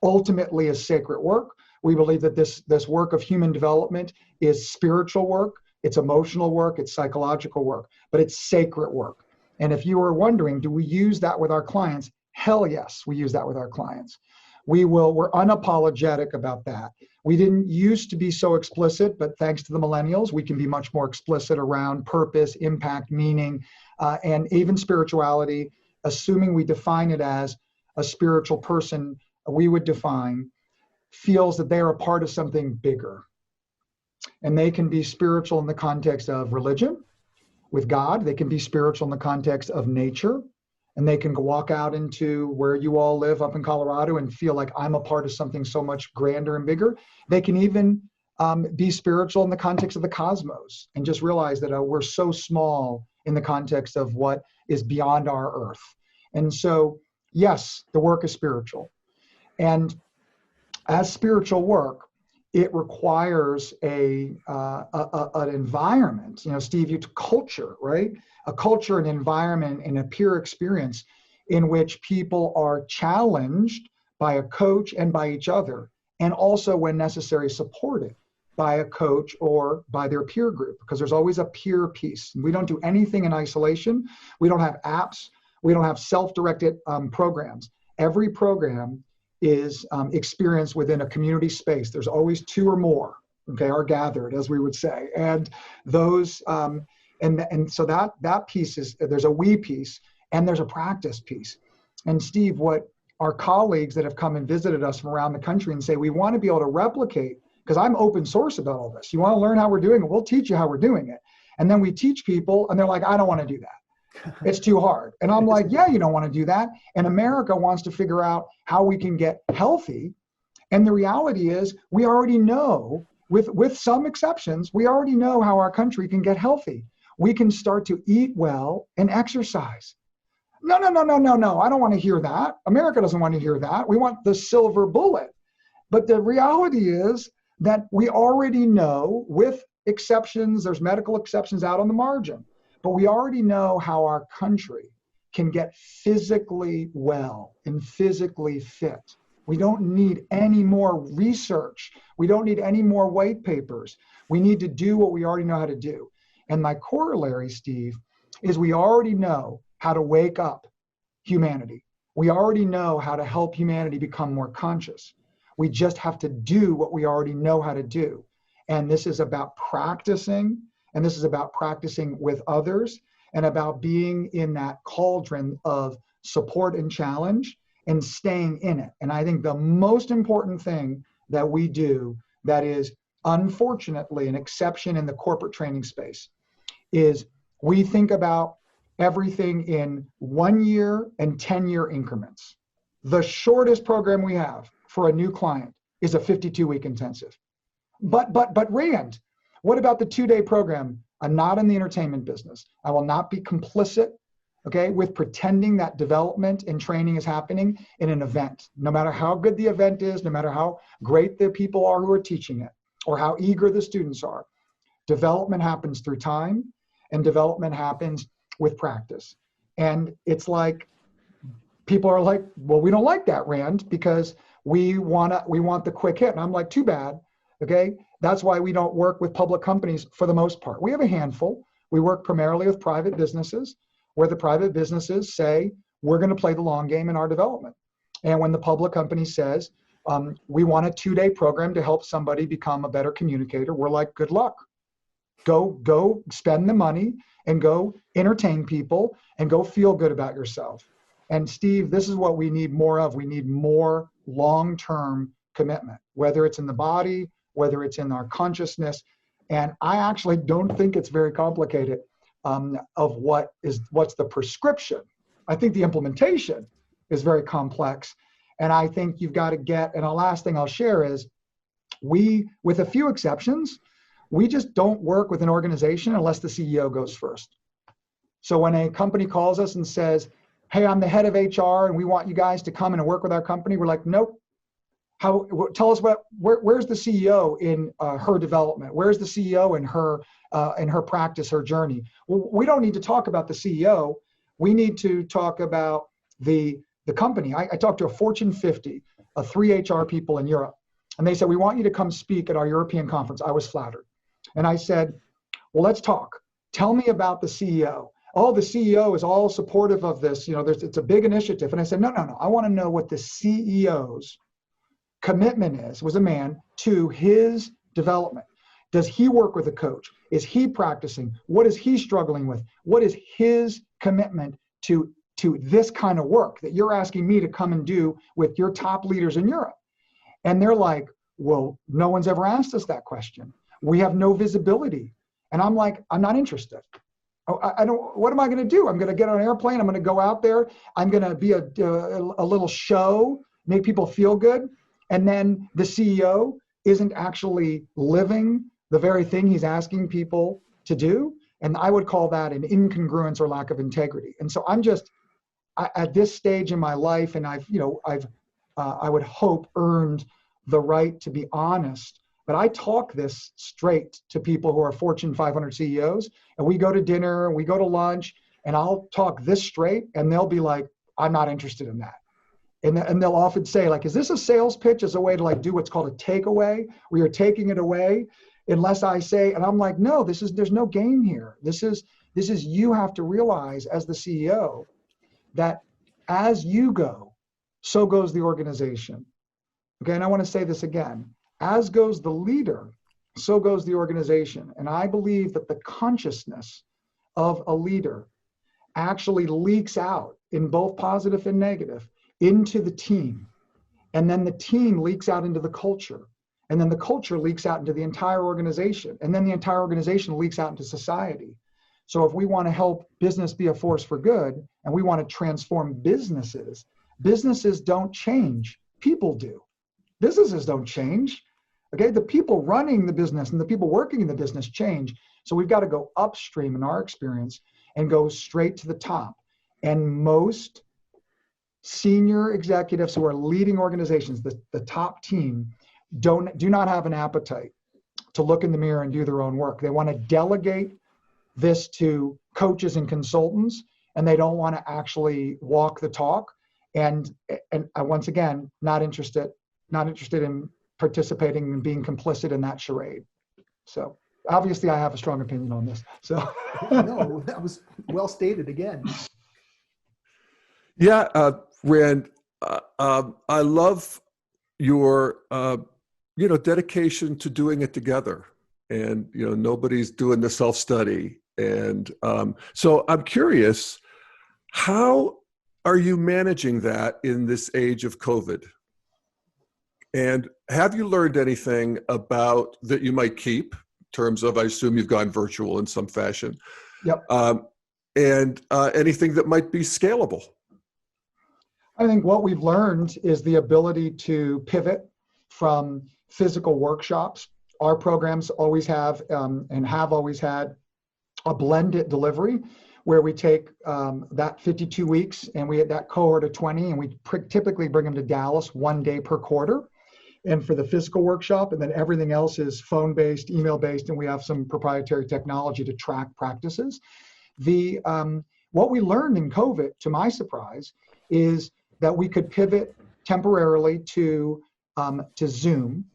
ultimately is sacred work. We believe that this work of human development is spiritual work, it's emotional work, it's psychological work, but it's sacred work. And if you were wondering, do we use that with our clients? Hell yes, we use that with our clients. We're unapologetic about that. We didn't used to be so explicit, but thanks to the millennials, we can be much more explicit around purpose, impact, meaning, and even spirituality, assuming we define it as a spiritual person, we would define, feels that they are a part of something bigger. And they can be spiritual in the context of religion, with God. They can be spiritual in the context of nature. And they can walk out into where you all live up in Colorado and feel like I'm a part of something so much grander and bigger. They can even be spiritual in the context of the cosmos and just realize that we're so small in the context of what is beyond our earth. And so, yes, the work is spiritual. And as spiritual work, it requires an environment, Steve, culture, right? A culture, an environment, and a peer experience in which people are challenged by a coach and by each other, and also, when necessary, supported by a coach or by their peer group, because there's always a peer piece. We don't do anything in isolation. We don't have apps. We don't have self-directed programs. Every program is experienced within a community space. There's always two or more, okay, are gathered, as we would say. And those, and so that piece is, there's a we piece and there's a practice piece. And Steve, what our colleagues that have come and visited us from around the country and say, we want to be able to replicate, because I'm open source about all this. You want to learn how we're doing it, we'll teach you how we're doing it. And then we teach people and they're like, I don't want to do that. It's too hard. And I'm like, yeah, you don't want to do that. And America wants to figure out how we can get healthy. And the reality is we already know, with some exceptions, we already know how our country can get healthy. We can start to eat well and exercise. No. I don't want to hear that. America doesn't want to hear that. We want the silver bullet. But the reality is that we already know, with exceptions, there's medical exceptions out on the margin, but we already know how our country can get physically well and physically fit. We don't need any more research. We don't need any more white papers. We need to do what we already know how to do. And my corollary, Steve, is we already know how to wake up humanity. We already know how to help humanity become more conscious. We just have to do what we already know how to do. And this is about practicing, and this is about practicing with others, and about being in that cauldron of support and challenge and staying in it. And I think the most important thing that we do that is unfortunately an exception in the corporate training space is we think about everything in 1 year and 10-year increments. The shortest program we have for a new client is a 52-week intensive. But Rand, what about the 2-day program? I'm not in the entertainment business. I will not be complicit, okay, with pretending that development and training is happening in an event. No matter how good the event is, no matter how great the people are who are teaching it, or how eager the students are, development happens through time, and development happens with practice. And it's like, people are like, well, we don't like that, Rand, because we want the quick hit. And I'm like, too bad, okay? That's why we don't work with public companies for the most part. We have a handful. We work primarily with private businesses, where the private businesses say, we're gonna play the long game in our development. And when the public company says, we want a 2-day program to help somebody become a better communicator, we're like, good luck. Go spend the money and go entertain people and go feel good about yourself. And Steve, this is what we need more of. We need more long-term commitment, whether it's in the body, whether it's in our consciousness. And I actually don't think it's very complicated of what's the prescription. I think the implementation is very complex. And I think you've got to get, and the last thing I'll share is, we, with a few exceptions, we just don't work with an organization unless the CEO goes first. So when a company calls us and says, hey, I'm the head of HR and we want you guys to come in and work with our company, we're like, nope. Tell us where's the CEO in her development? Where's the CEO in her practice, her journey? Well, we don't need to talk about the CEO. We need to talk about the company. I talked to a Fortune 50, 3 HR people in Europe, and they said, we want you to come speak at our European conference. I was flattered. And I said, well, let's talk. Tell me about the CEO. Oh, the CEO is all supportive of this. You know, it's a big initiative. And I said, no. I want to know what the CEO's commitment was a man, to his development. Does he work with a coach? Is he practicing? What is he struggling with? What is his commitment to this kind of work that you're asking me to come and do with your top leaders in Europe? And they're like, well, no one's ever asked us that question. We have no visibility. And I'm like, I'm not interested. I don't, what am I going to do? I'm going to get on an airplane. I'm going to go out there. I'm going to be a little show, make people feel good. And then the CEO isn't actually living the very thing he's asking people to do. And I would call that an incongruence or lack of integrity. And so I'm just, at this stage in my life, and I've I would hope earned the right to be honest, but I talk this straight to people who are Fortune 500 CEOs, and we go to dinner and we go to lunch, and I'll talk this straight, and they'll be like, I'm not interested in that. And they'll often say, like, is this a sales pitch as a way to like do what's called a takeaway, where you're taking it away unless I say, and I'm like, no, there's no game here. This is you have to realize as the CEO that as you go, so goes the organization. Okay, and I want to say this again. As goes the leader, so goes the organization. And I believe that the consciousness of a leader actually leaks out in both positive and negative into the team. And then the team leaks out into the culture. And then the culture leaks out into the entire organization. And then the entire organization leaks out into society. So if we want to help business be a force for good, and we want to transform businesses, businesses don't change, people do. Businesses don't change. Okay, the people running the business and the people working in the business change. So we've got to go upstream in our experience and go straight to the top. And most senior executives who are leading organizations, the top team, do not have an appetite to look in the mirror and do their own work. They want to delegate this to coaches and consultants, and they don't want to actually walk the talk. And once again, not interested in participating and being complicit in that charade. So obviously I have a strong opinion on this. So No, that was well stated again. Yeah, Rand, I love your dedication to doing it together, and nobody's doing the self-study, and so I'm curious, how are you managing that in this age of COVID? And have you learned anything about that you might keep in terms of, I assume you've gone virtual in some fashion? Yep. And anything that might be scalable? I think what we've learned is the ability to pivot from physical workshops. Our programs always have and have always had a blended delivery where we take that 52 weeks and we had that cohort of 20, and we typically bring them to Dallas 1 day per quarter. And for the physical workshop, and then everything else is phone-based, email-based, and we have some proprietary technology to track practices. What we learned in COVID, to my surprise, is that we could pivot temporarily to Zoom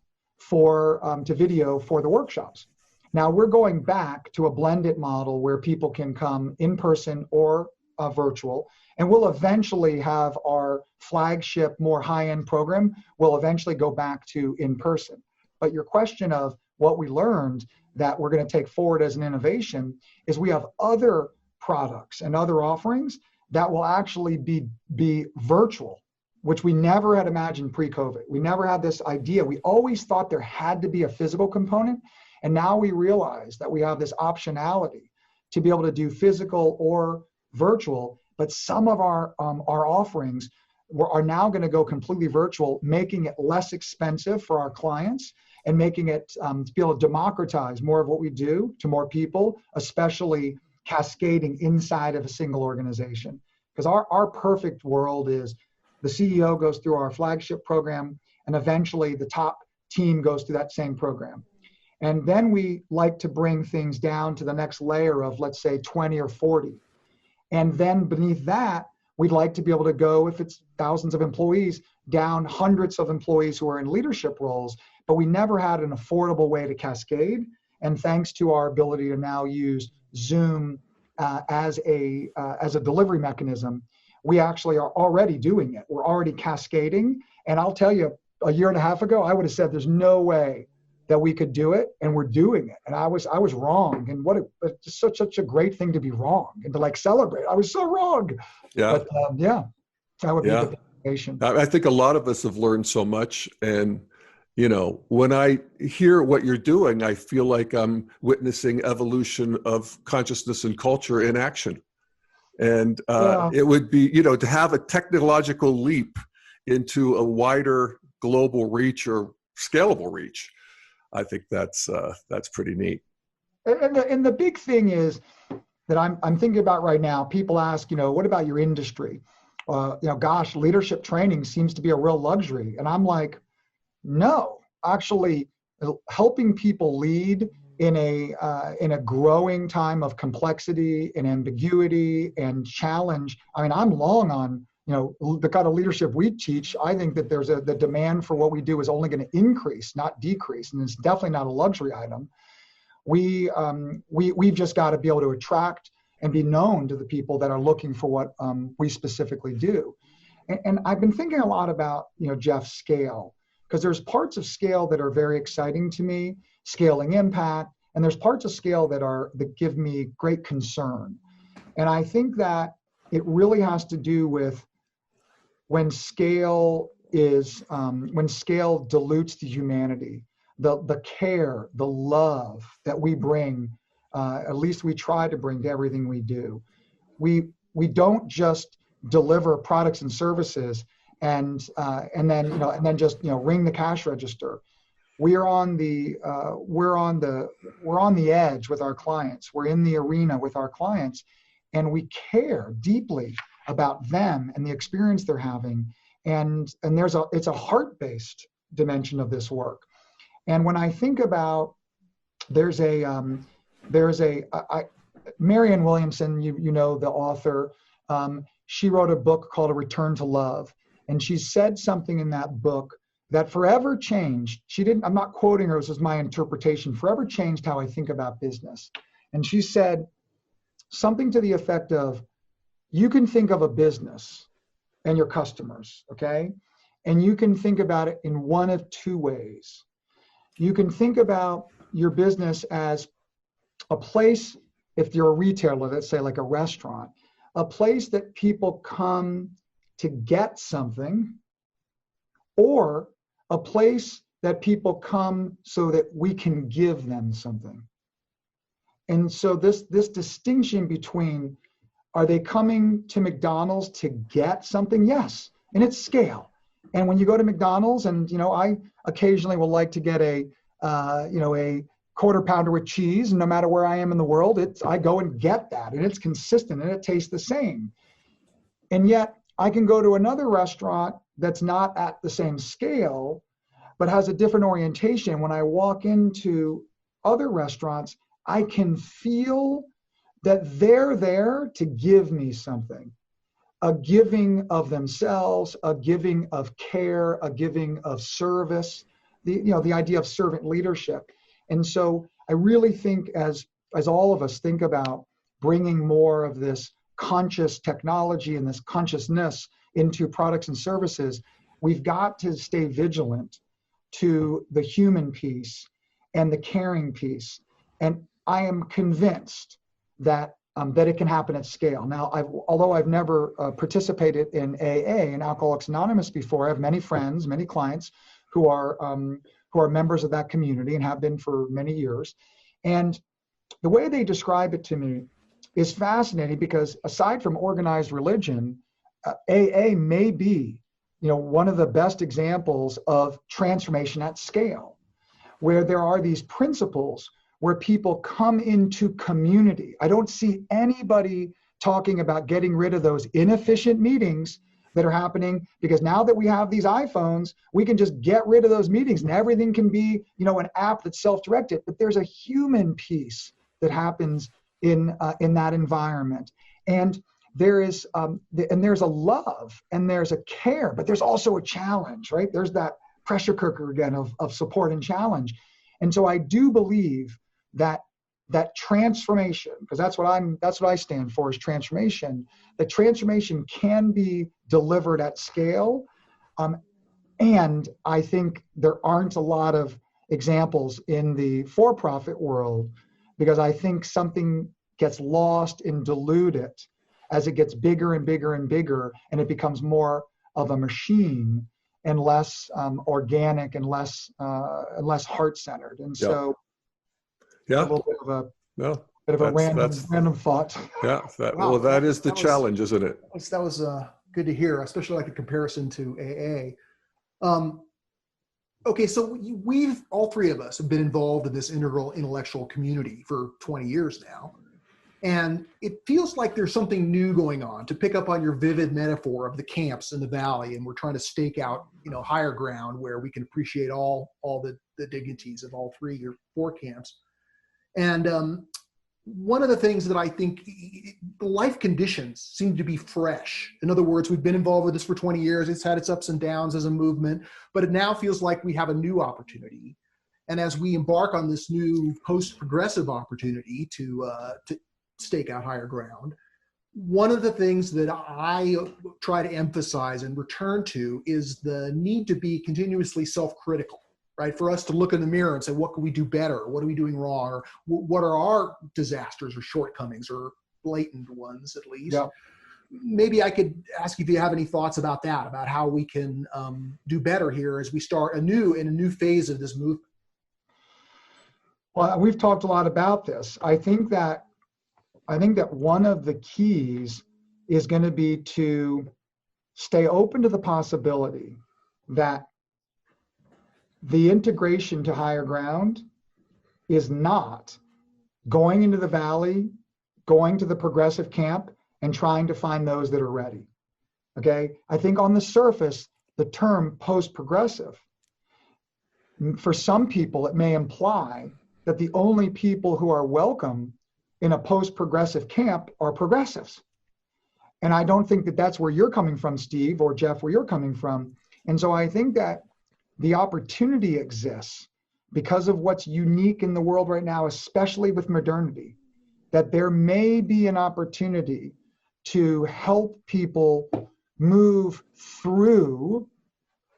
to video for the workshops. Now we're going back to a blended model where people can come in person or virtual, and we'll eventually have our flagship, more high-end program. We'll eventually go back to in person. But your question of what we learned that we're going to take forward as an innovation is we have other products and other offerings that will actually be virtual, which we never had imagined pre-COVID. We never had this idea. We always thought there had to be a physical component. And now we realize that we have this optionality to be able to do physical or virtual, but some of our offerings are now going to go completely virtual, making it less expensive for our clients and making it to be able to democratize more of what we do to more people, especially cascading inside of a single organization. Because our perfect world is the CEO goes through our flagship program, and eventually the top team goes through that same program. And then we like to bring things down to the next layer of, let's say, 20 or 40. And then beneath that, we'd like to be able to go, if it's thousands of employees, down hundreds of employees who are in leadership roles, but we never had an affordable way to cascade. And thanks to our ability to now use Zoom as a delivery mechanism, we actually are already doing it. We're already cascading. And I'll tell you, a year and a half ago, I would have said there's no way that we could do it, and we're doing it. And I was wrong. And it's such a great thing to be wrong and to celebrate. I was so wrong. Yeah. But that would be the foundation. I think a lot of us have learned so much, and when I hear what you're doing, I feel like I'm witnessing evolution of consciousness and culture in action. And it would be, to have a technological leap into a wider global reach or scalable reach. I think that's pretty neat. And the big thing is that I'm thinking about right now. People ask, what about your industry? Gosh, leadership training seems to be a real luxury. And I'm like, no, actually, helping people lead in a growing time of complexity and ambiguity and challenge. I mean, I'm long on the kind of leadership we teach. I think that the demand for what we do is only going to increase, not decrease, and it's definitely not a luxury item. We've just got to be able to attract and be known to the people that are looking for what we specifically do. And I've been thinking a lot about Jeff, scale, because there's parts of scale that are very exciting to me, scaling impact, and there's parts of scale that give me great concern. And I think that it really has to do with when scale dilutes the humanity. the care, the love that we bring, at least we try to bring to everything we do. We don't just deliver products and services and then just ring the cash register. We're on the edge with our clients. We're in the arena with our clients, and we care deeply about them and the experience they're having. And it's a heart-based dimension of this work. And when I think about, Marianne Williamson, you know, the author, she wrote a book called A Return to Love. And she said something in that book that forever changed. I'm not quoting her, this is my interpretation, forever changed how I think about business. And she said something to the effect of, you can think of a business and your customers, okay? And you can think about it in one of two ways. You can think about your business as a place, if you're a retailer, let's say like a restaurant, a place that people come to get something, or a place that people come so that we can give them something. And so this distinction between, are they coming to McDonald's to get something? Yes, and it's scale. And when you go to McDonald's, and I occasionally will like to get a quarter pounder with cheese, and no matter where I am in the world, I go and get that, and it's consistent and it tastes the same. And yet I can go to another restaurant that's not at the same scale, but has a different orientation. When I walk into other restaurants, I can feel that they're there to give me something, a giving of themselves, a giving of care, a giving of service, the idea of servant leadership. And so I really think as all of us think about bringing more of this conscious technology and this consciousness into products and services, we've got to stay vigilant to the human piece and the caring piece. And I am convinced that it can happen at scale. Now, although I've never participated in AA and Alcoholics Anonymous before, I have many friends, many clients who are members of that community and have been for many years. And the way they describe it to me is fascinating, because aside from organized religion, AA may be, one of the best examples of transformation at scale, where there are these principles where people come into community. I don't see anybody talking about getting rid of those inefficient meetings that are happening, because now that we have these iPhones, we can just get rid of those meetings and everything can be, an app that's self-directed. But there's a human piece that happens in that environment. And there's a love and there's a care, but there's also a challenge, right? There's that pressure cooker again of support and challenge. And so I do believe that transformation, because that's what I stand for, is transformation. That transformation can be delivered at scale. And I think there aren't a lot of examples in the for-profit world, because I think something gets lost and diluted as it gets bigger and bigger and bigger, and it becomes more of a machine and less organic and less heart-centered. And so, a little bit of a random thought. Yeah. Wow, that is the challenge, isn't it? That was good to hear, especially like a comparison to AA. Okay, so we've, all three of us have been involved in this integral intellectual community for 20 years now. And it feels like there's something new going on, to pick up on your vivid metaphor of the camps in the valley. And we're trying to stake out, higher ground where we can appreciate all the dignities of all three or four camps. And one of the things that I think, the life conditions seem to be fresh. In other words, we've been involved with this for 20 years. It's had its ups and downs as a movement, but it now feels like we have a new opportunity. And as we embark on this new post-progressive opportunity to stake out higher ground, one of the things that I try to emphasize and return to is the need to be continuously self-critical. Right? For us to look in the mirror and say, what can we do better? What are we doing wrong? Or what are our disasters or shortcomings, or blatant ones at least? Yeah. Maybe I could ask you if you have any thoughts about that, about how we can do better here as we start in a new phase of this movement. Well, we've talked a lot about this. I think that one of the keys is going to be to stay open to the possibility that the integration to higher ground is not going into the valley, going to the progressive camp, and trying to find those that are ready. Okay? I think on the surface, the term post-progressive, for some people, it may imply that the only people who are welcome in a post-progressive camp are progressives. And I don't think that that's where you're coming from, Steve, or Jeff, where you're coming from. And so I think that the opportunity exists because of what's unique in the world right now, especially with modernity, that there may be an opportunity to help people move through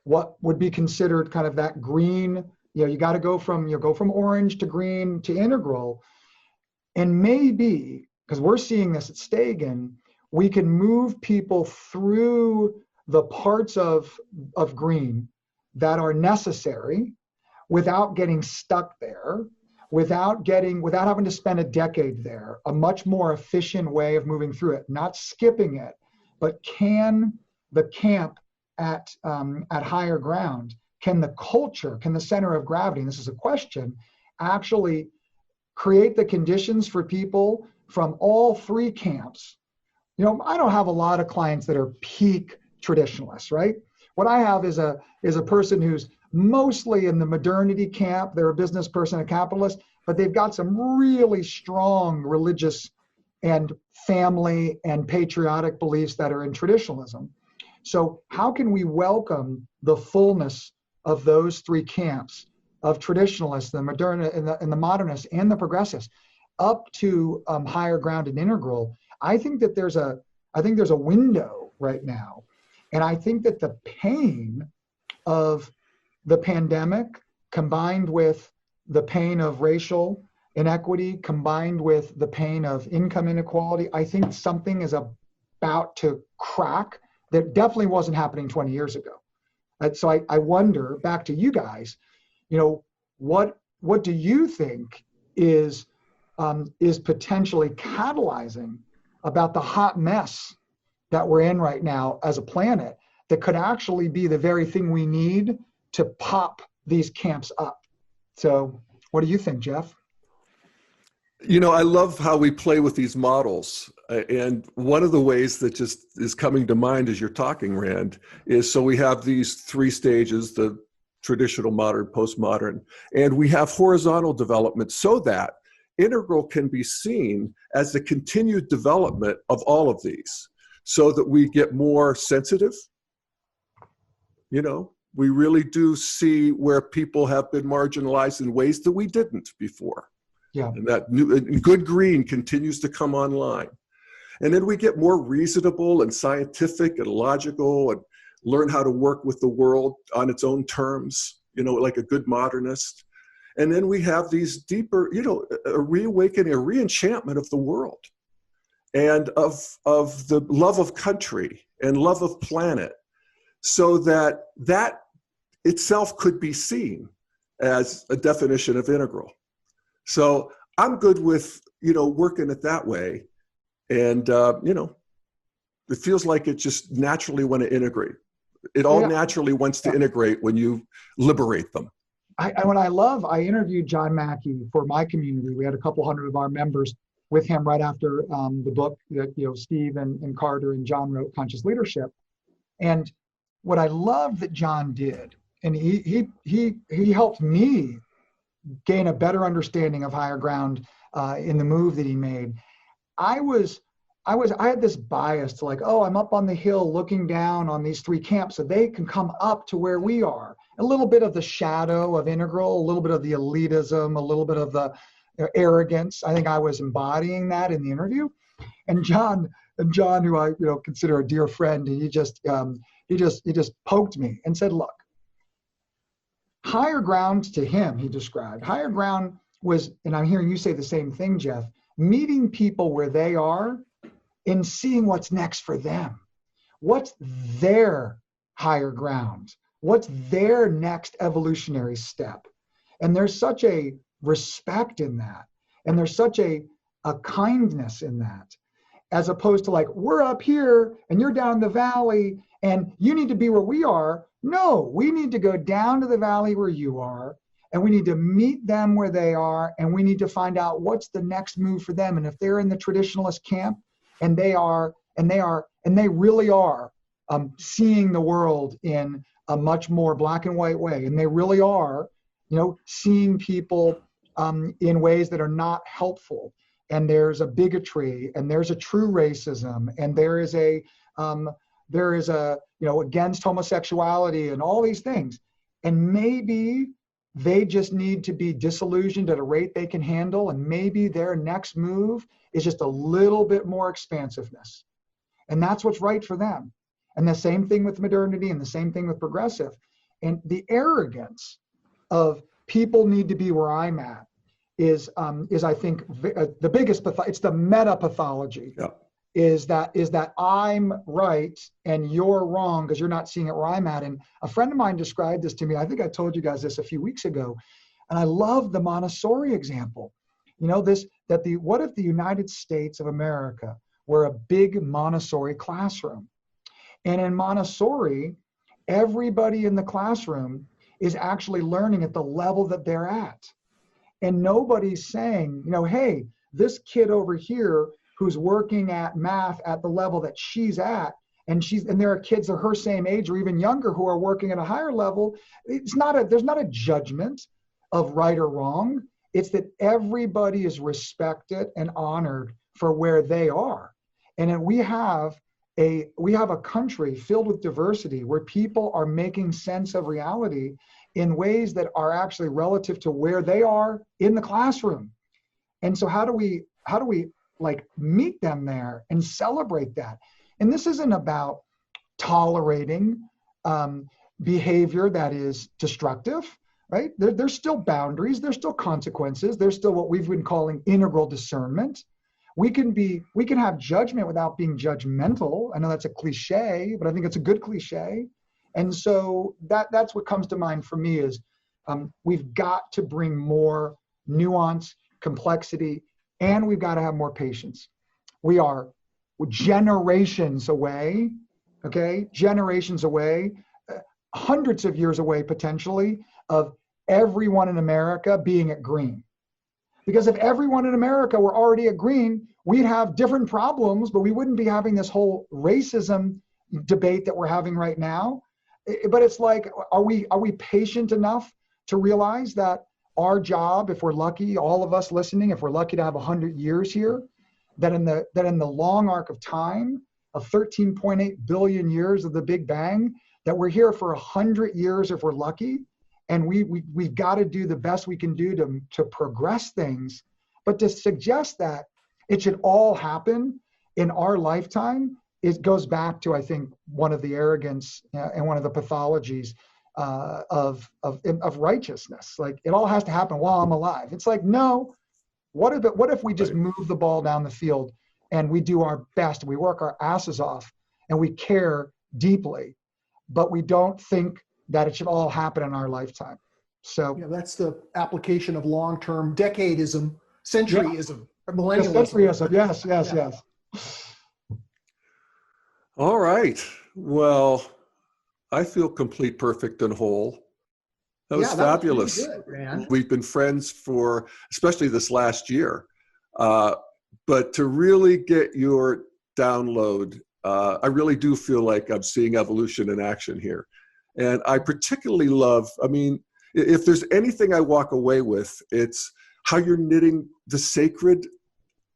what would be considered kind of that green, you got to go from orange to green to integral. And maybe, because we're seeing this at Stagen, we can move people through the parts of green that are necessary without getting stuck there, without having to spend a decade there, a much more efficient way of moving through it, not skipping it, but can the camp at higher ground, can the culture, can the center of gravity, and this is a question, actually create the conditions for people from all three camps? I don't have a lot of clients that are peak traditionalists, right? What I have is a person who's mostly in the modernity camp. They're a business person, a capitalist, but they've got some really strong religious and family and patriotic beliefs that are in traditionalism. So how can we welcome the fullness of those three camps of traditionalists, the modern and the modernists and the progressives up to higher ground and integral? I think there's a window right now. And I think that the pain of the pandemic combined with the pain of racial inequity, combined with the pain of income inequality, I think something is about to crack that definitely wasn't happening 20 years ago. So I wonder, back to you guys, what do you think is potentially catalyzing about the hot mess that we're in right now as a planet that could actually be the very thing we need to pop these camps up? So what do you think, Jeff? I love how we play with these models. And one of the ways that just is coming to mind as you're talking, Rand, is so we have these three stages, the traditional, modern, postmodern, and we have horizontal development so that integral can be seen as the continued development of all of these so that we get more sensitive. We really do see where people have been marginalized in ways that we didn't before. Yeah. And that good green continues to come online. And then we get more reasonable and scientific and logical and learn how to work with the world on its own terms, like a good modernist. And then we have these deeper, a reawakening, a reenchantment of the world and of the love of country and love of planet, so that itself could be seen as a definition of integral. So I'm good with, working it that way. And, it feels like it just naturally want to integrate. It all naturally wants to integrate when you liberate them. I interviewed John Mackey for my community. We had a couple hundred of our members with him right after the book that Steve and Carter and John wrote, Conscious Leadership. And what I love that John did, and he helped me gain a better understanding of higher ground in the move that he made. I had this bias to I'm up on the hill looking down on these three camps so they can come up to where we are. A little bit of the shadow of integral, a little bit of the elitism, a little bit of the arrogance. I think I was embodying that in the interview. And John, who I consider a dear friend, he just poked me and said, look, higher ground to him, he described, higher ground was, and I'm hearing you say the same thing, Jeff, meeting people where they are and seeing what's next for them. What's their higher ground? What's their next evolutionary step? And there's such a respect in that. And there's such a kindness in that, as opposed to like, we're up here and you're down the valley and you need to be where we are. No, we need to go down to the valley where you are, and we need to meet them where they are, and we need to find out what's the next move for them. And if they're in the traditionalist camp and they really are seeing the world in a much more black and white way, and they really are, seeing people in ways that are not helpful, and there's a bigotry, and there's a true racism, and there is a against homosexuality and all these things. And maybe they just need to be disillusioned at a rate they can handle. And maybe their next move is just a little bit more expansiveness. And that's what's right for them. And the same thing with modernity, and the same thing with progressive. And the arrogance of people need to be where I'm at is I think the biggest, it's the meta pathology. Yeah. Is that I'm right and you're wrong because you're not seeing it where I'm at. And a friend of mine described this to me. I think I told you guys this a few weeks ago, and I love the Montessori example. What if the United States of America were a big Montessori classroom? And in Montessori, everybody in the classroom is actually learning at the level that they're at. And nobody's saying, hey, this kid over here who's working at math at the level that she's at, and there are kids that are her same age or even younger who are working at a higher level. There's not a judgment of right or wrong. It's that everybody is respected and honored for where they are. And then we have a country filled with diversity where people are making sense of reality in ways that are actually relative to where they are in the classroom. And so how do we like meet them there and celebrate that? And this isn't about tolerating behavior that is destructive, right? There's still boundaries, there's still consequences, there's still what we've been calling integral discernment. We can have judgment without being judgmental. I know that's a cliche, but I think it's a good cliche. And so that's what comes to mind for me is we've got to bring more nuance, complexity, and we've got to have more patience. We are generations away, hundreds of years away potentially, of everyone in America being at green. Because if everyone in America were already at green, we'd have different problems, but we wouldn't be having this whole racism debate that we're having right now. But it's like, are we patient enough to realize that our job, if we're lucky, all of us listening, if we're lucky to have 100 years here, that in the long arc of time of 13.8 billion years of the Big Bang, that we're here for 100 years if we're lucky, and we've got to do the best we can do to progress things. But to suggest that it should all happen in our lifetime, it goes back to, I think, one of the arrogance and one of the pathologies of righteousness. Like, it all has to happen while I'm alive. It's like, no, what if we just move the ball down the field and we do our best, we work our asses off, and we care deeply, but we don't think that it should all happen in our lifetime. So that's the application of long-term decadeism, centuryism, millennialism. Centuryism, yes. All right. Well, I feel complete, perfect, and whole. That was fabulous. That was really good, man. We've been friends for, especially this last year. But to really get your download, I really do feel like I'm seeing evolution in action here. And I particularly love, if there's anything I walk away with, it's how you're knitting the sacred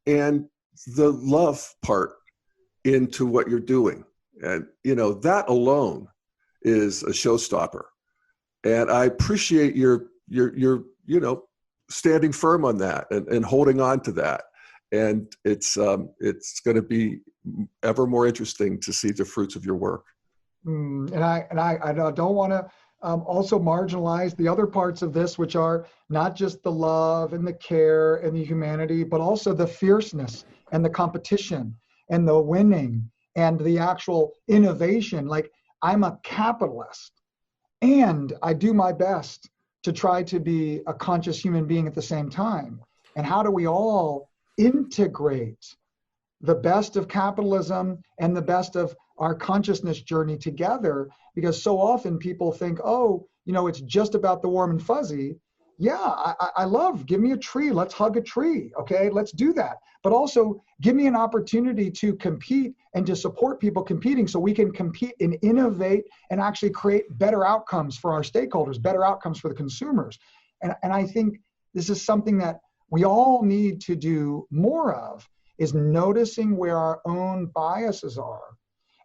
and the love part into what you're doing. And, that alone is a showstopper. And I appreciate your standing firm on that and holding on to that. And it's going to be ever more interesting to see the fruits of your work. And I don't want to also marginalize the other parts of this, which are not just the love and the care and the humanity, but also the fierceness and the competition and the winning and the actual innovation. Like, I'm a capitalist, and I do my best to try to be a conscious human being at the same time? And how do we all integrate the best of capitalism and the best of our consciousness journey together? Because so often people think, oh, it's just about the warm and fuzzy. Yeah, I love, give me a tree, let's hug a tree, okay, let's do that. But also give me an opportunity to compete and to support people competing so we can compete and innovate and actually create better outcomes for our stakeholders, better outcomes for the consumers. And I think this is something that we all need to do more of, is noticing where our own biases are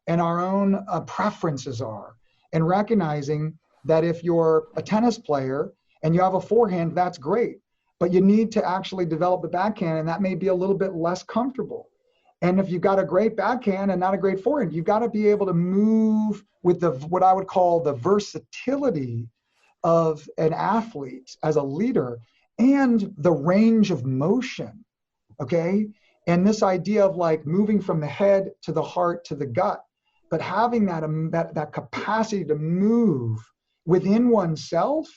and our own preferences are, and recognizing that if you're a tennis player and you have a forehand, that's great, but you need to actually develop the backhand, and that may be a little bit less comfortable. And if you've got a great backhand and not a great forehand, you've got to be able to move with what I would call the versatility of an athlete as a leader and the range of motion, okay? And this idea of like moving from the head to the heart to the gut, but having that capacity to move within oneself,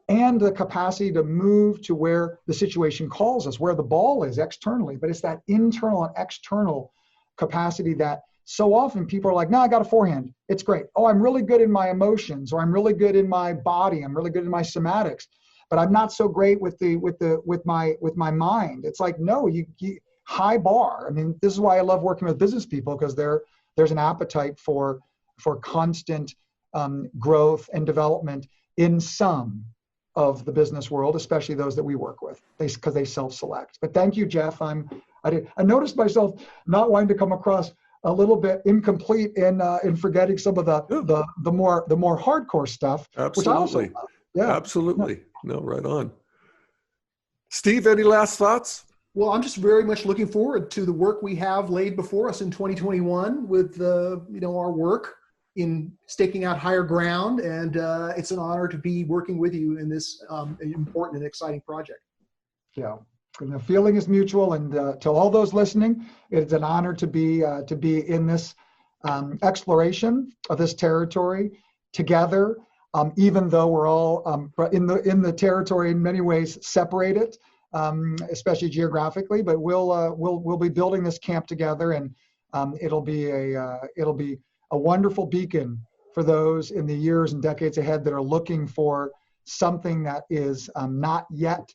and the capacity to move to where the situation calls us, where the ball is externally. But it's that internal and external capacity that so often people are like, no, I got a forehand. It's great. Oh, I'm really good in my emotions, or I'm really good in my body. I'm really good in my somatics, but I'm not so great with my mind. It's like, no, you high bar. I mean, this is why I love working with business people, because there's an appetite for constant growth and development in some of the business world, especially those that we work with, because they self-select. But thank you, Jeff. I noticed myself not wanting to come across a little bit incomplete in forgetting some of the more hardcore stuff. Absolutely. Which I also love. Yeah, absolutely. No, right on. Steve, any last thoughts? Well, I'm just very much looking forward to the work we have laid before us in 2021 with our work in staking out higher ground, and it's an honor to be working with you in this important and exciting project. Yeah, and the feeling is mutual, and to all those listening, it's an honor to be in this exploration of this territory together, even though we're all in the territory in many ways separated, especially geographically. But we'll be building this camp together, and it'll be a wonderful beacon for those in the years and decades ahead that are looking for something that is not yet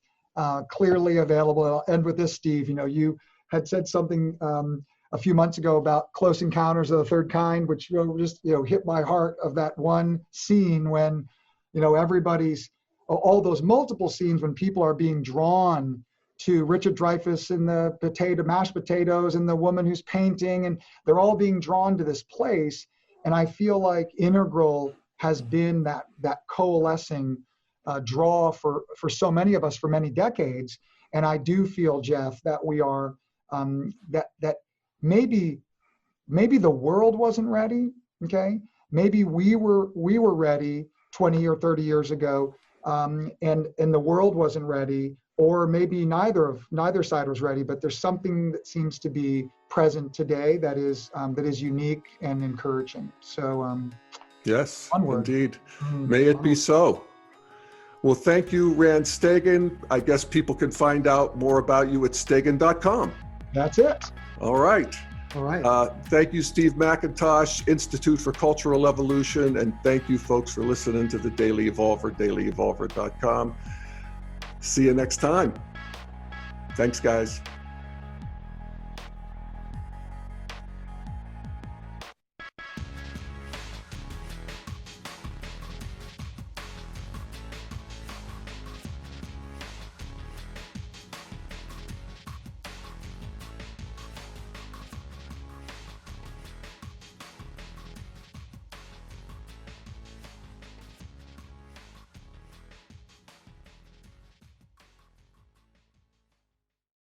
clearly available. I'll end with this, Steve. You had said something a few months ago about Close Encounters of the Third Kind, which just hit my heart, of that one scene when everybody's, all those multiple scenes when people are being drawn to Richard Dreyfuss and the mashed potatoes and the woman who's painting, and they're all being drawn to this place. And I feel like Integral has been that coalescing draw for so many of us for many decades. And I do feel, Jeff, that we are that maybe the world wasn't ready. Okay, maybe we were ready 20 or 30 years ago, and the world wasn't ready. Or maybe neither side was ready, but there's something that seems to be present today that is unique and encouraging. So yes, onward. Indeed. May it be so. Well, thank you, Rand Stagen. I guess people can find out more about you at stagen.com. That's it. All right. All right. Thank you, Steve McIntosh, Institute for Cultural Evolution, and thank you, folks, for listening to the Daily Evolver, dailyevolver.com. See you next time. Thanks, guys.